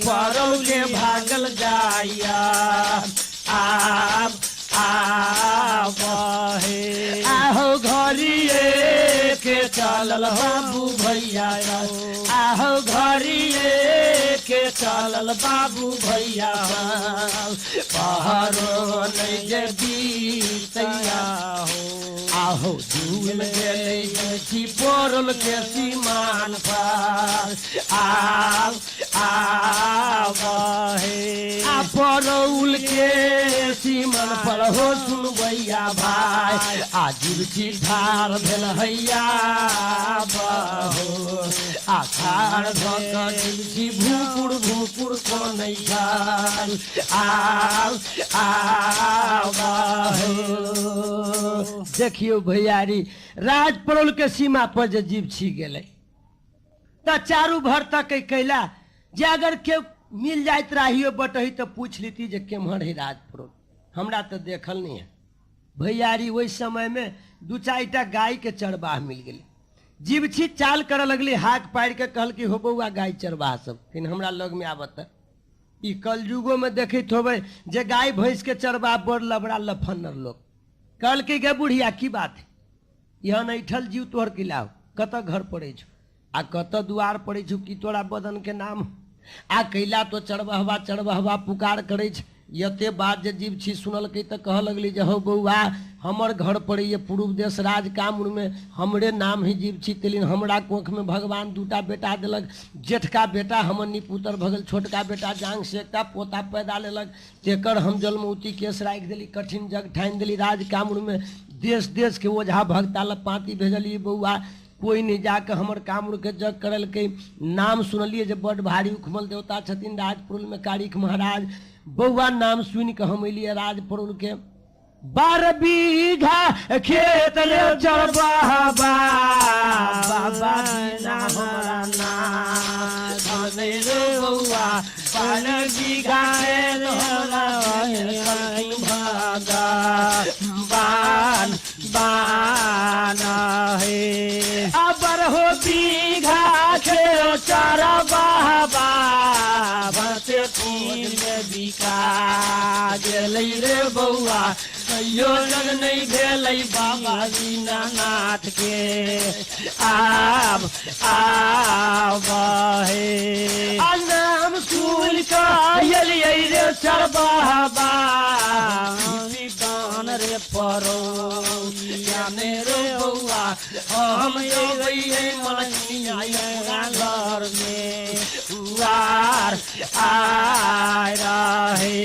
परौ के भागल जाइया आहो घरिए के चलल बाबू भैया आहो घरिए के चलल बाबू भैया पहरो नहीं जे बीतैया हो आहो झूल गेलै छी पोरल के सीमान पर आ परौल के सीमान पर हो सुनबैया भाई आजिर की ठार भेल हैया बहो आखार धक छी भूपुर भूपुर कोनै खाल देखियो भैयारी राज परोल के सीमा पर जे जीव छी गेलै त चारू भर तक कैला जे अगर के मिल जाइत रहियो बटही तो पूछ लीती जे केम्हर है राज परोल हमरा तो देखल नहीं है भैयारी वही समय में दू चारिटा गाय के चरवाह मिल गए जीव छी चाल कर लगली हाथ पार के कहल कि हो बउआ गाय चरवाह सब फिर हमरा लग में आवत ई कलयुगो में देखित होबे जे गाय भैंस के चरवाह बड़ लबड़ा लफन्नर लोग कहल कि गे बुढ़िया की बात है यहाँ ऐठल जीव तोहर किलाओ कत घर पड़े छो आ कत दुआर पड़े छो कि तोरा बदन के नाम आ कैला तो चढ़बहवा पुकार करे छ यते बात जे जीव छी सुनल के तो कह लगली जे हो बउआ हमर घर पड़े ये पूर्व देश राज कामरूर में हमरे नाम ही जीव छी तेलिन हमरा कोख में भगवान दूटा बेटा दिलक जेठका बेटा हमर निपुतर भगल छोटका बेटा जांग से एकटा पोता पैदा लेलक तेकर हम जलमौती केस राख देली कठिन जग ठानि देली राज कामरूर में देश देश के ओझा भगता ल पाती भेजलिए बउआ कोई नहीं जाकर हमर कामरूर के जग करल के नाम सुनलिए जे बड़ भारी उखमल देवता छथिन राजपुरुल में कारिक महाराज बउआ नाम सुन के हम अलिए राजपुरुल के 12 बीघा खेत ले चरवाहबा बाबा ना हमरा ना रे बउआ 12 बीघा खेत भागा बान बाना है अबर हो बीघा खेत चरवाहबा भसे तीन बिका गेलै रे बउआ कहियो जग नहीं भेलै बाबा दीनानाथ के आब हे नाम सुन के एलियै रे चरवाहबा दान रे परो याने रे बउआ हम अइयै मलकिया घर में उआर आय रहे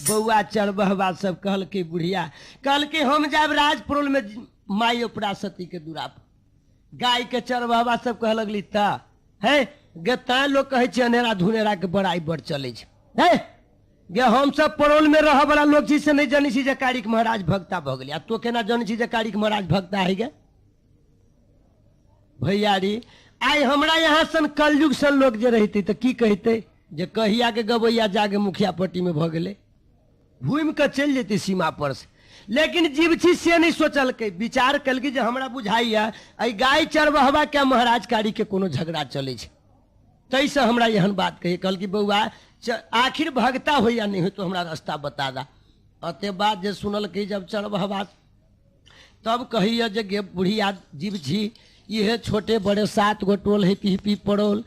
बउआ चरबहबा सब कहल के बुढ़िया कहल के हम जाब राजपुरुल में माई पराशक्ति के दूरा पर गाय के चरवाहा सब कह लगली ता है गे ता लोग कहे छे अनेरा धुनेरा के बड़ाई बढ़ चले छे है गे हम सब परोल में रह वाला लोग जी से नहीं जानी छी जे कारिक महाराज भक्ता भ गेली आ तो केना जानी छी जे कारिक महाराज भक्ता है गे भैयारी आई हमरा यहाँ सन कलयुग सन लोग जे रहते तो की कहते जे कहिया के गवैया जाके मुखिया पट्टी में भ गेले घूम के चल जेती सीमा पर से लेकिन जीवछी से नहीं सोचल के विचार कल की जे हमरा बुझाइया आई गाय चरवाहवा के महाराज कारी के कोनो झगड़ा चले छे तैसे हमरा एहन बात कही कल की बउआ आखिर भगता हो या नहीं हो तो हमरा रास्ता बता दा अते बात जे सुनल के जब चरवाहवा तब कहिए जे गे बुढ़िया जीवछी ये छोटे बड़े 7 गो टोल है पी पड़ोल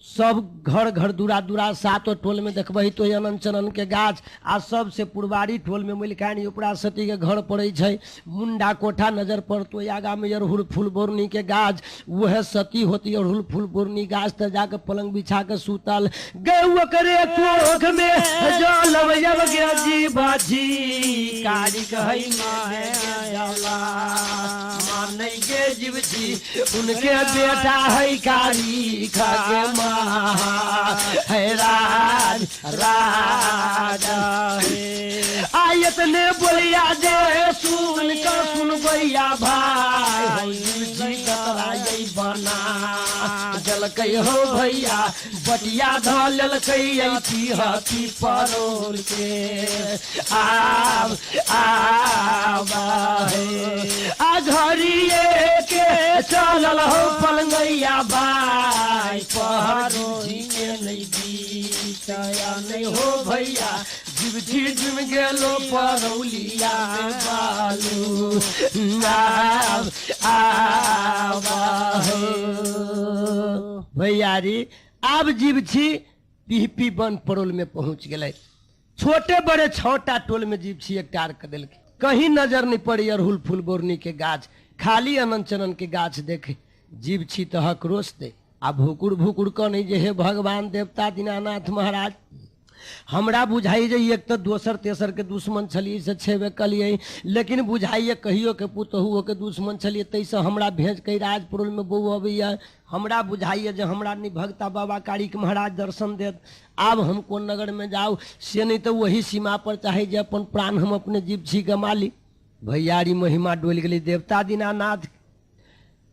सब घर घर दूरा दूरा 7 टोल में देखबही तो अनन चनन के गाछ आ सबसे पुरवारी टोल में मलिकानी उपराशक्ति के घर पड़े छै मुंडा कोठा नजर पड़तो आगा में अड़हुल फूल बोरनी के गाछ वह सती होती अड़हुल फूल बोरनी गाछ त जाके पलंग बिछा के सूतल गौ करे कोख में जल जब गया जी बाजी कारी कहई माने के जीवछी उनके बेटा है कारी खाके है राज राजा है आयत ने बोलिया जे सुन कर सुन भैया भाई बना जल कही हो भैया बटिया धल कही हाथी परोल के आब आ घरिए के चलल हो पलंगैया भाई पहाड़ो नहीं बीतया नहीं हो भैया जीवछी जिम गेलो परौलिया बालू नाव भैयारी अब जीवछी पीपी बन परोल में पहुंच गए छोटे बड़े 6टा टोल में जीवछी एकटार कर दिल कहीं नजर नहीं पड़ी अड़हुल फूल बोरनी के गाछ खाली अनंत चनन के गाछ देखे जीवछी तो हकरोश दे आ भुकुड़ भुकुड़ क नहीं जे हे भगवान देवता दीनानाथ महाराज हमरा बुझाई जे एक तो दोसर तेसर के दुश्मन छलिए से छेबे कलिए लेकिन बुझाइए कहियो के पुतहुओ के दुश्मन छलिए तैसे हमरा भेज के राजपुर में बहू अबैया हमरा बुझाइए जे हमरा नहीं भगता बाबा कारिक महाराज दर्शन देत आब हम कौन नगर में जाऊ से नहीं तो वही सीमा पर चाहे जे अपन प्राण हम अपने जीवछी गमा ली भैयारी महिमा डोल गई देवता दीनानाथ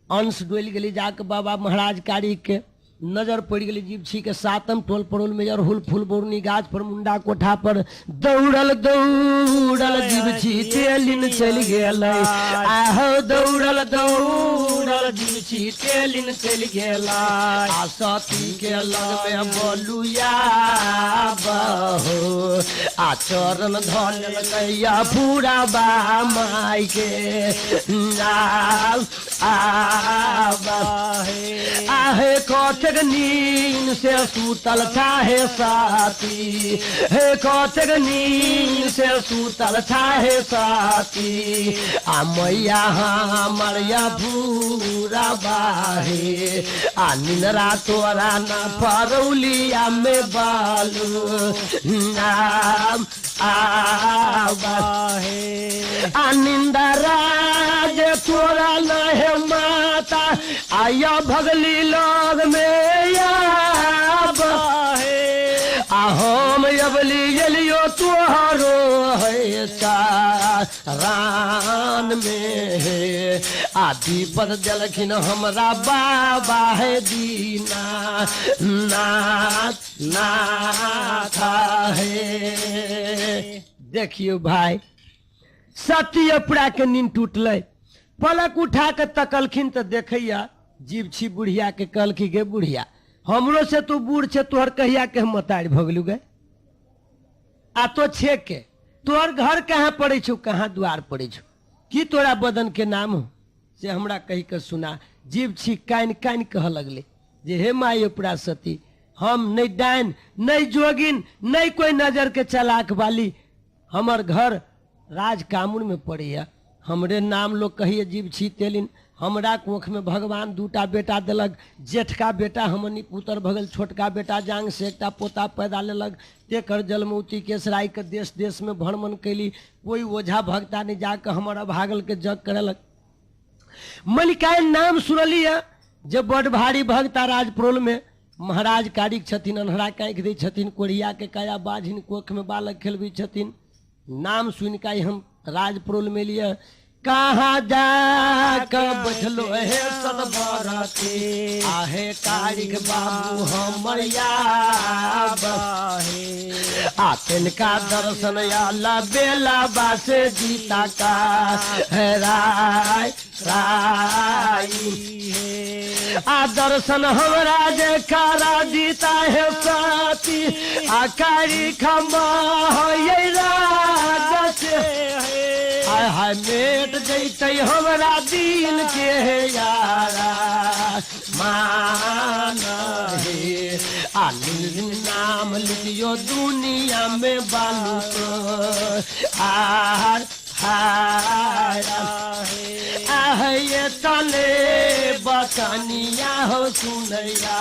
अंश डोल गई जाके बाबा महाराज कारिक के नजर पड़ गई जीवछी के 7म टोल पड़ोल में अड़हुल फूल बोरनी गाछ पर मुंडा कोठा पर दौड़ल दौड़ल जीवछी तेलिन चल गेल आहो दौड़ल दौड़ल जीवछी तेलिन चल गेल आ सती के लग में बोलुया बहो आ चरण धल कैया पूरा बा माई के आहे कथक नींद से सूतल चाहे साथी हे कथक नींद से सूतल चाहे साथी आ मैया मरिया भूरा बाहे आ निंदरा तोरा ना परौलिया में बालू नाम आबाहे आ निंदरा जे तोरा ना है माता आया भगली लोग में आ हम अबली गेलियो तोहरो है रान में है आ दीपत जलखिन हमरा बाबा है दीना नाथ नाथा है देखियो भाई सती अपरा के नींद टूटले पलक उठा के तकलखिन तो देखैया जीवछी बुढ़िया के कल की गे बुढ़िया हमरो से तू बूढ़ छे तोहर कहिया के हम मतार भगलू गए आ तो छे के तोहर घर कहाँ पड़े छो कहाँ द्वार पड़े छो की तोरा बदन के नाम हो से हमरा कही के सुना जीवछी कान कान कह लगले जे हे माई पराशक्ति हम नहीं डायन नहीं जोगिन नहीं कोई नजर के चलाक वाली हमर घर राज कामुन में पड़े हमरे नाम लोग कहिए जीवछी तेलिन हमरा कोख में भगवान 2टा बेटा दिलक जेठका बेटा हमनी पुत्र भगल छोटका बेटा जांग से एकटा पोता पैदा लेलक तेकर जलमौती केसराय के देश देश में भ्रमण कैली कोई ओझा भगता नहीं जाकर हमारा भागल के जग करेलक मलिकाइन नाम सुनली है जब बड़ भारी भगता राजप्रोल में महाराज कारिक छथिन, अन्हरा कांख दै छथिन, कोढ़िया के काया बाझिन कोख में बालक खेलबी छथिन। नाम सुन के हम राजप्रोल में लिए कहाँ जाकर बैठलो हे सदबरती आहे कारिक बाबू हमर याद है। आतन का दर्शन आला बेला बासे जीता का है राय आ दर्शन हमरा जे कारा जीता है साथी आ कारिक ये राज से हाय हाय मेट जैते हमरा दिल के है यारा मान हे आ नाम लिखियो दुनिया में बालू तो आर ये तले बतनिया हो सुनैया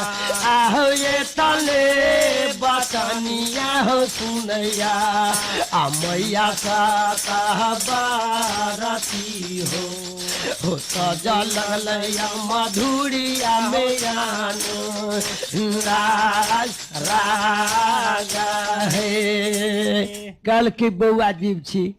ये तले बतनिया हो सुनैया आ मैया का बारती हो सजा लगलैया मधुरिया में आनो राज रागा है। कल की बउआ जीव छी,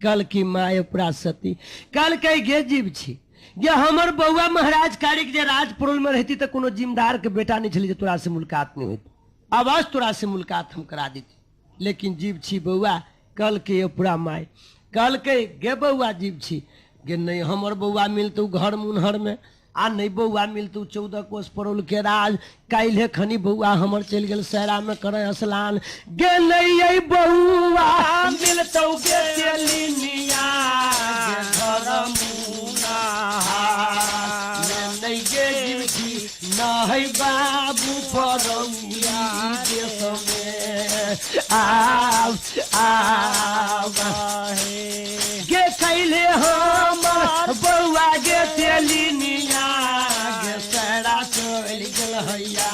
कल की माय प्रासती, कल के गे जीव छी। ये हमर बउआ महाराज कारिक जे राजपुर में रहती तो कोनो जिम्मेदार के बेटा नहीं छली तोरा से मुलाकात नहीं होती, आवाज तोरा से मुलाकात हम करा देती। लेकिन जीव छी बउआ कल के पूरा माय, कल के गे बउआ जीव छी गे नहीं हमर बउआ मिलतू घर मुनहर में आ नहीं बउआ मिलतू 14 कोस परोल के राज। काल्हे खनी बउआ हमर चल गेल सहरा में करे स्नान गे नहीं बउआ मिलतू गे तेलिनिया घर मुना नहीं गे जीवती नहीं बाबू फरौया देश में आव गे कैले हमर बउआ गे तेलिनिया गे सहरा चल गेल हैया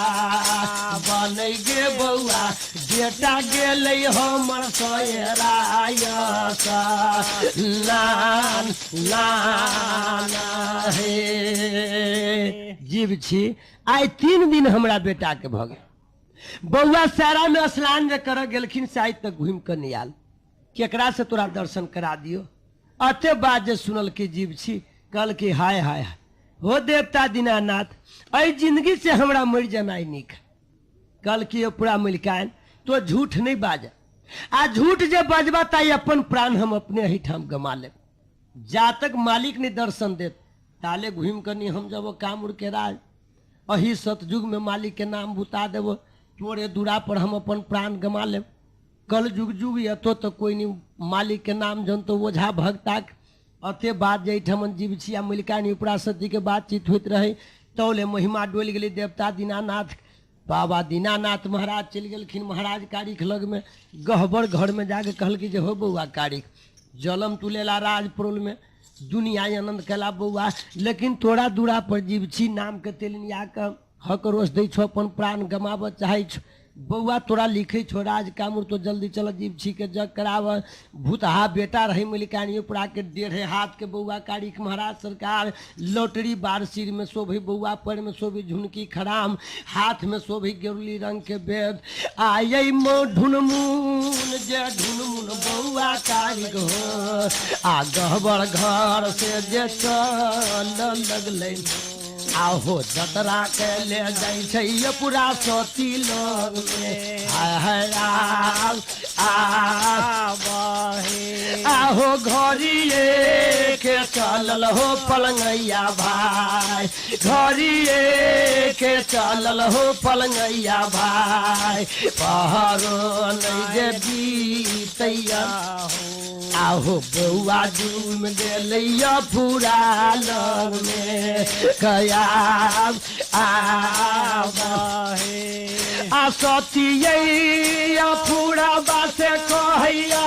बनै गे बउआ बेटा गेलै हमर सहरायसा लान लान हे जीव छी। आइ 3 दिन हमरा बेटा के भ गेल। बउआ सहरा में स्नान जे कर गेलखिन से आइ तक घूम कर नहीं आल, केकरा से तोरा दर्शन करा दियो। अते बात जे सुनल के जीव छी कल के हाय हाय हाय हो देवता दीनानाथ अई जिंदगी से हमरा मर जाना निक। कल की पूरा मलिकान तो झूठ नहीं बाजा आ झूठ जे बजबा ताई अपन प्राण हम अपने ही ठाम गमा ले। जा तक मालिक ने दर्शन दे ताले घूम करनी हम जब काम उड़ के राज अही सतयुग में मालिक के नाम बुता देव तोरे दूरा पर हम अपन प्राण गमा ले। कल जुग जुग यतो तो कोई नहीं मालिक के नाम जन तो ओझा भगता अते बात जैठमन जीव छिया मलिकानी उपराशक्ति के बातचीत होते रहे तौले महिमा डोल गई देवता दीनानाथ बाबा दीनानाथ महाराज चल गलखिन महाराज कारिक लग में गहबर घर में जाके कहल कि जे हो बउआ कारिक जलम तुलेला राजपुर में दुनिया आनंद कैला बउआ लेकिन तोरा दूरा पर जीव छी नाम के तेलिया के हक रोष दै छो अपन प्राण गमाब चाहे छो बउआ तोरा लिखे छो राज कामुर तो जल्दी चल जीव छी के जग कराव। भूतहा बेटा रहे मलिकानी पुरा के 1.5 हाथ के बउआ कारिक महाराज सरकार लॉटरी बार सिर में शोभे बउआ पैर में शोभे झुनकी खराम हाथ में शोभे गेरुली रंग के वेद आये मो ढुनमुन जे ढुनमुन बउआ कारिक हो आ गहबर घर से जे चल लगले आहो जतरा के ले जाई छै ये पूरा सती लोग में हाय आहो घरिए के चलल हो पलंगैया भाई घरिए के चलल हो पलंगैया भाई पहरो नहीं जे बीतैया आहो बउआ डूम गेलैया पूरा लग में कया आ सतिया पूरा बासे कहैया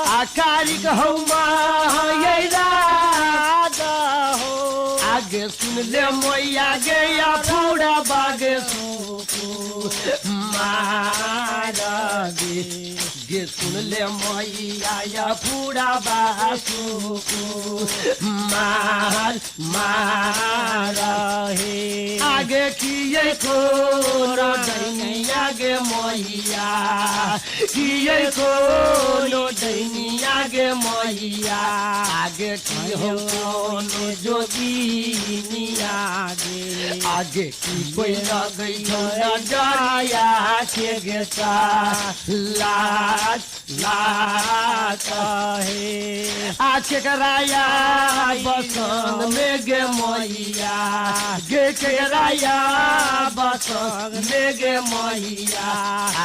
आ कारिक हौ आगे सुन ले मैया गया पूरा बागे सुकू मारा गे गे सुन ले मैया या पूरा बासु मार मार हे आगे किए को दैनी आगे मैया किए को दैनी आगे मैया आगे की हो कोनो जोगी आगे आगे की कोई लगई न जाया के गेता लाज लाज हे आके कराया बसन में गे मैया गे कराया बसन में गे मैया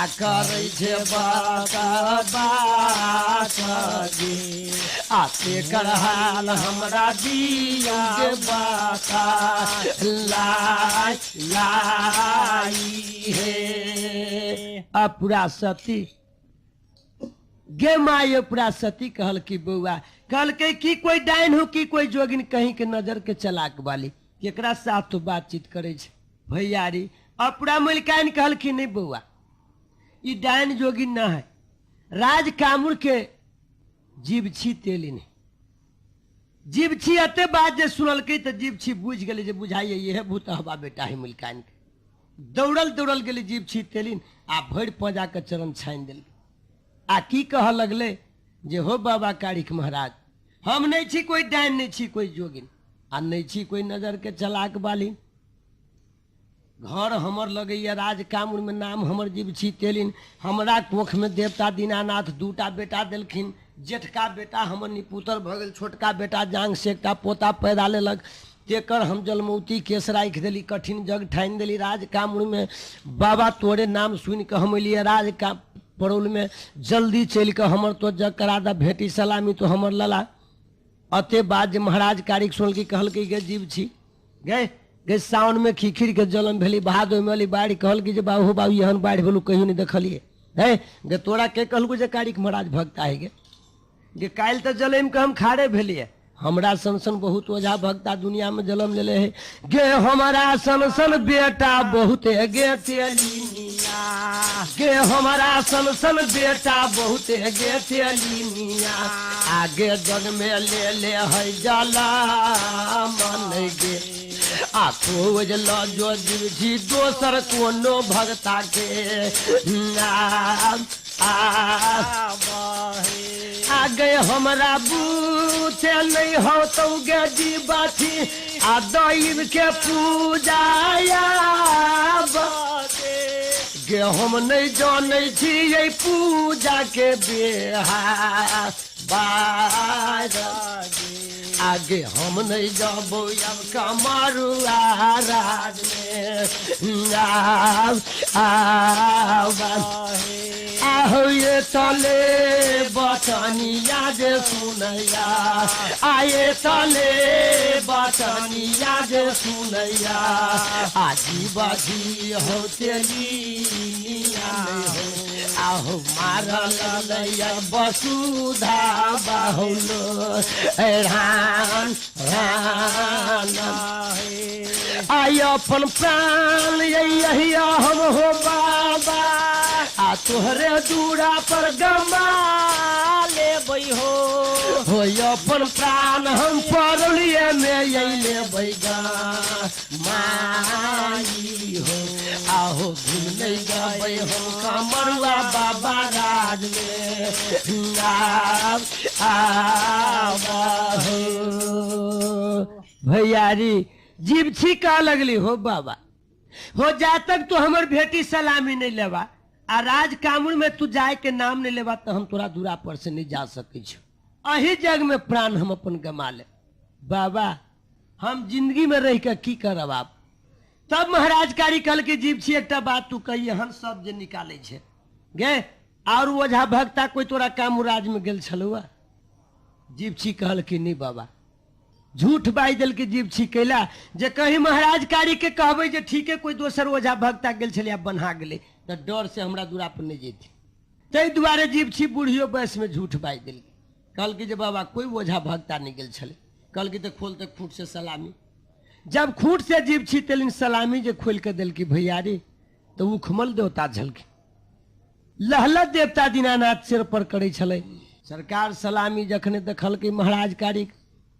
आ करै छे बात गे आते करहाल हमरा दिया गे बाता लाई लाई हे अपरा सती गे माय अपरा सती कहल की बउआ कहल के की कोई डाइन हो की कोई जोगिन कहीं के नजर के चलाक वाली केकरा साथ तो बातचीत करे छे भैयारी अपरा मलिकाइन कहल की नहीं बउआ ई डाइन जोगिन न है राज कामुर के जीव छी तेलिन जीव छी अते बात जे सुनल के तो जीव छी बुझ गेले जे बुझाइए ये भूत हवा बेटा है मलिकाइन के दौड़ल दौड़ल गेले जीव छी तेलिन आ भर पजा के चरण छाइन देल आ की कह लगले जे हो बाबा कारिक महाराज हम नहीं छी कोई डाइन नहीं छी कोई जोगिन आ नहीं छी कोई नजर के चलाक वाली घर हमर लगैया राज कामुर में नाम हमर जीव छी तेलिन हमरा कोख में देवता दीनानाथ दूटा बेटा देलखिन जेठका बेटा हमर निपुतर भ गेल छोटका बेटा जांग से एकटा पोता पैदा लेलक तेकर हम जलमौती केस राखि देली कठिन जग ठानि देली राज कामुर में बाबा तोरे नाम सुनि के हम एलिए राज का पड़ोल में जल्दी चल के हमर तो जग करा दा भेटी सलामी तो हमर लला अते बाद जे महाराज कारिक सुनल की कहल के गे जीव छी गए गे सावन में खिखिर के जलम भेली भादो में अली बाढ़ कहल की जे बाबू बाबू एहन बाढ़ भेलू कहियो नहीं देखलिए है गे तोरा के कहलू जे कारिक महाराज भक्त है गे काल्हि तो जलम के हम खाड़े भेलिए हमरा सन सन बहुत ओझा भक्ता दुनिया में जन्म लेले है गे हमारा सन सन बेटा बहुत है गे तेलिनिया गे हमारा सन सन बेटा बहुत है गे तेलिनिया आगे जग में ले है जाला मन गे आ खोज ल जो जी दोसर कोनो भक्ता के आ गए हमरा बूते नहीं हो तो गे जी बाठी आ दैव के पूजाया गे हम नहीं जाने छी ये पूजा के बेहा आगे हम नहीं जाबो अब कमरुआ राज में आहो ये तले बचनिया जे सुनैया आये तले बचनिया जे सुनैया आजी बाजी हो तेलिया आहो मारल लैया वसुधा बहुलो रान रान आय अपन प्राण यही हम हो बाबा आ तोहरे दूरा पर गमा ले हो अपन प्राण हम पड़लिए में यही ले बैगा माई हो आहो भूल नहीं गए हम कमरुआ बाबा राज में भैयारी जीव छी का लगली हो बाबा हो जा तक तो हमर भेटी सलामी नहीं लेवा आ राज कामुर में तू जाए के नाम नहीं लेवा तो हम तोरा दूरा पर से नहीं जा सके अही जग में प्राण हम अपन गमा ले बाबा हम जिंदगी में रह के की करब आप तब महाराज कारी कल के जीव छी एक बात तू कही हन सब जे निकाले छे गे और ओझा भक्ता कोई तोरा कामुराज में गेल छलुआ जीव छी कहल कि नहीं बाबा झूठ बाई दिल के जीव छी कैला जे कहीं महाराज कारी के कहबे जे ठीक है कोई दोसर ओझा भक्ता गेल छलिया बन्हा गेले तो डर से हमरा दूरा पर नहीं जेती तै दुआरे जीव छी बूढ़ियो बयस में झूठ बाई दिल कल की जे बाबा कोई ओझा भक्ता नहीं गेल छले कल की तो खोलते खूट से सलामी जब खूट से जीव छी तेलिन सलामी जे खोल के दिल की भैयारी तो उखमल देवता झलकी लहलत देवता दीनानाथ सिर पर करे छले। सरकार सलामी जखने देखल कि महाराज कारिक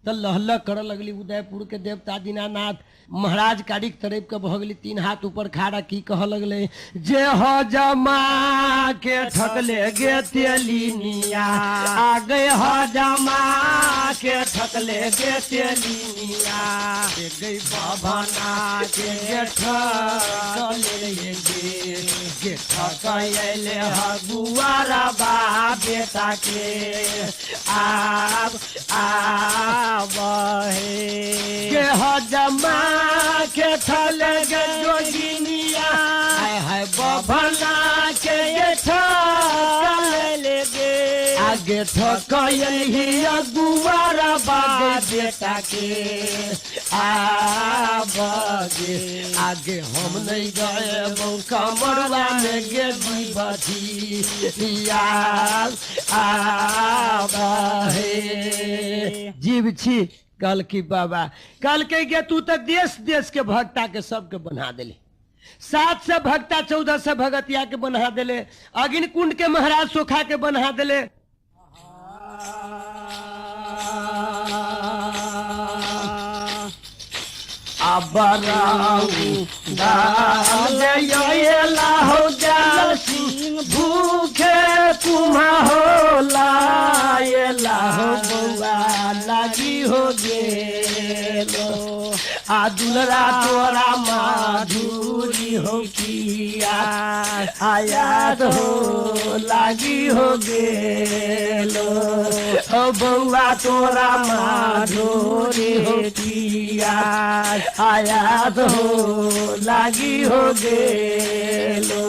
तो लहल कर लगली। उदयपुर के देवता दीनानाथ महाराज कारिक तरफ के भ गेली, 3 हाथ ऊपर खाड़ा की कह लगले, जे हो जमा के ठकले गे तेलिनिया, आ गए हो जमा के ठकले गे तेलिनिया, गई बभना के ठकले गे ठकले हगुआरा बा बेटा के के हो जमा के थले गे जोगिनिया, है बभना के ये ठकले गे, आगे ठकले अगुआरा बा बेटा के आगे, आगे हम नहीं गए कमरवा में गे दीबधी जीव छी। कल की बाबा कल के गे तू तो देश देश के भक्ता के सबके बना दिले, 7 से भक्ता 14 से भगतिया के बना दिले, अग्नि कुंड के महाराज सोखा के बना दिले। भूखे तुम्हा हो लाहो बउआ लागी हो गेलो, आ दुलरा तोरा माधुरी हो किया, आयाद हो लागी हो गेलो, ओ बउआ तोरा माधुरी हो किया, आयाद हो लागी हो गेलो।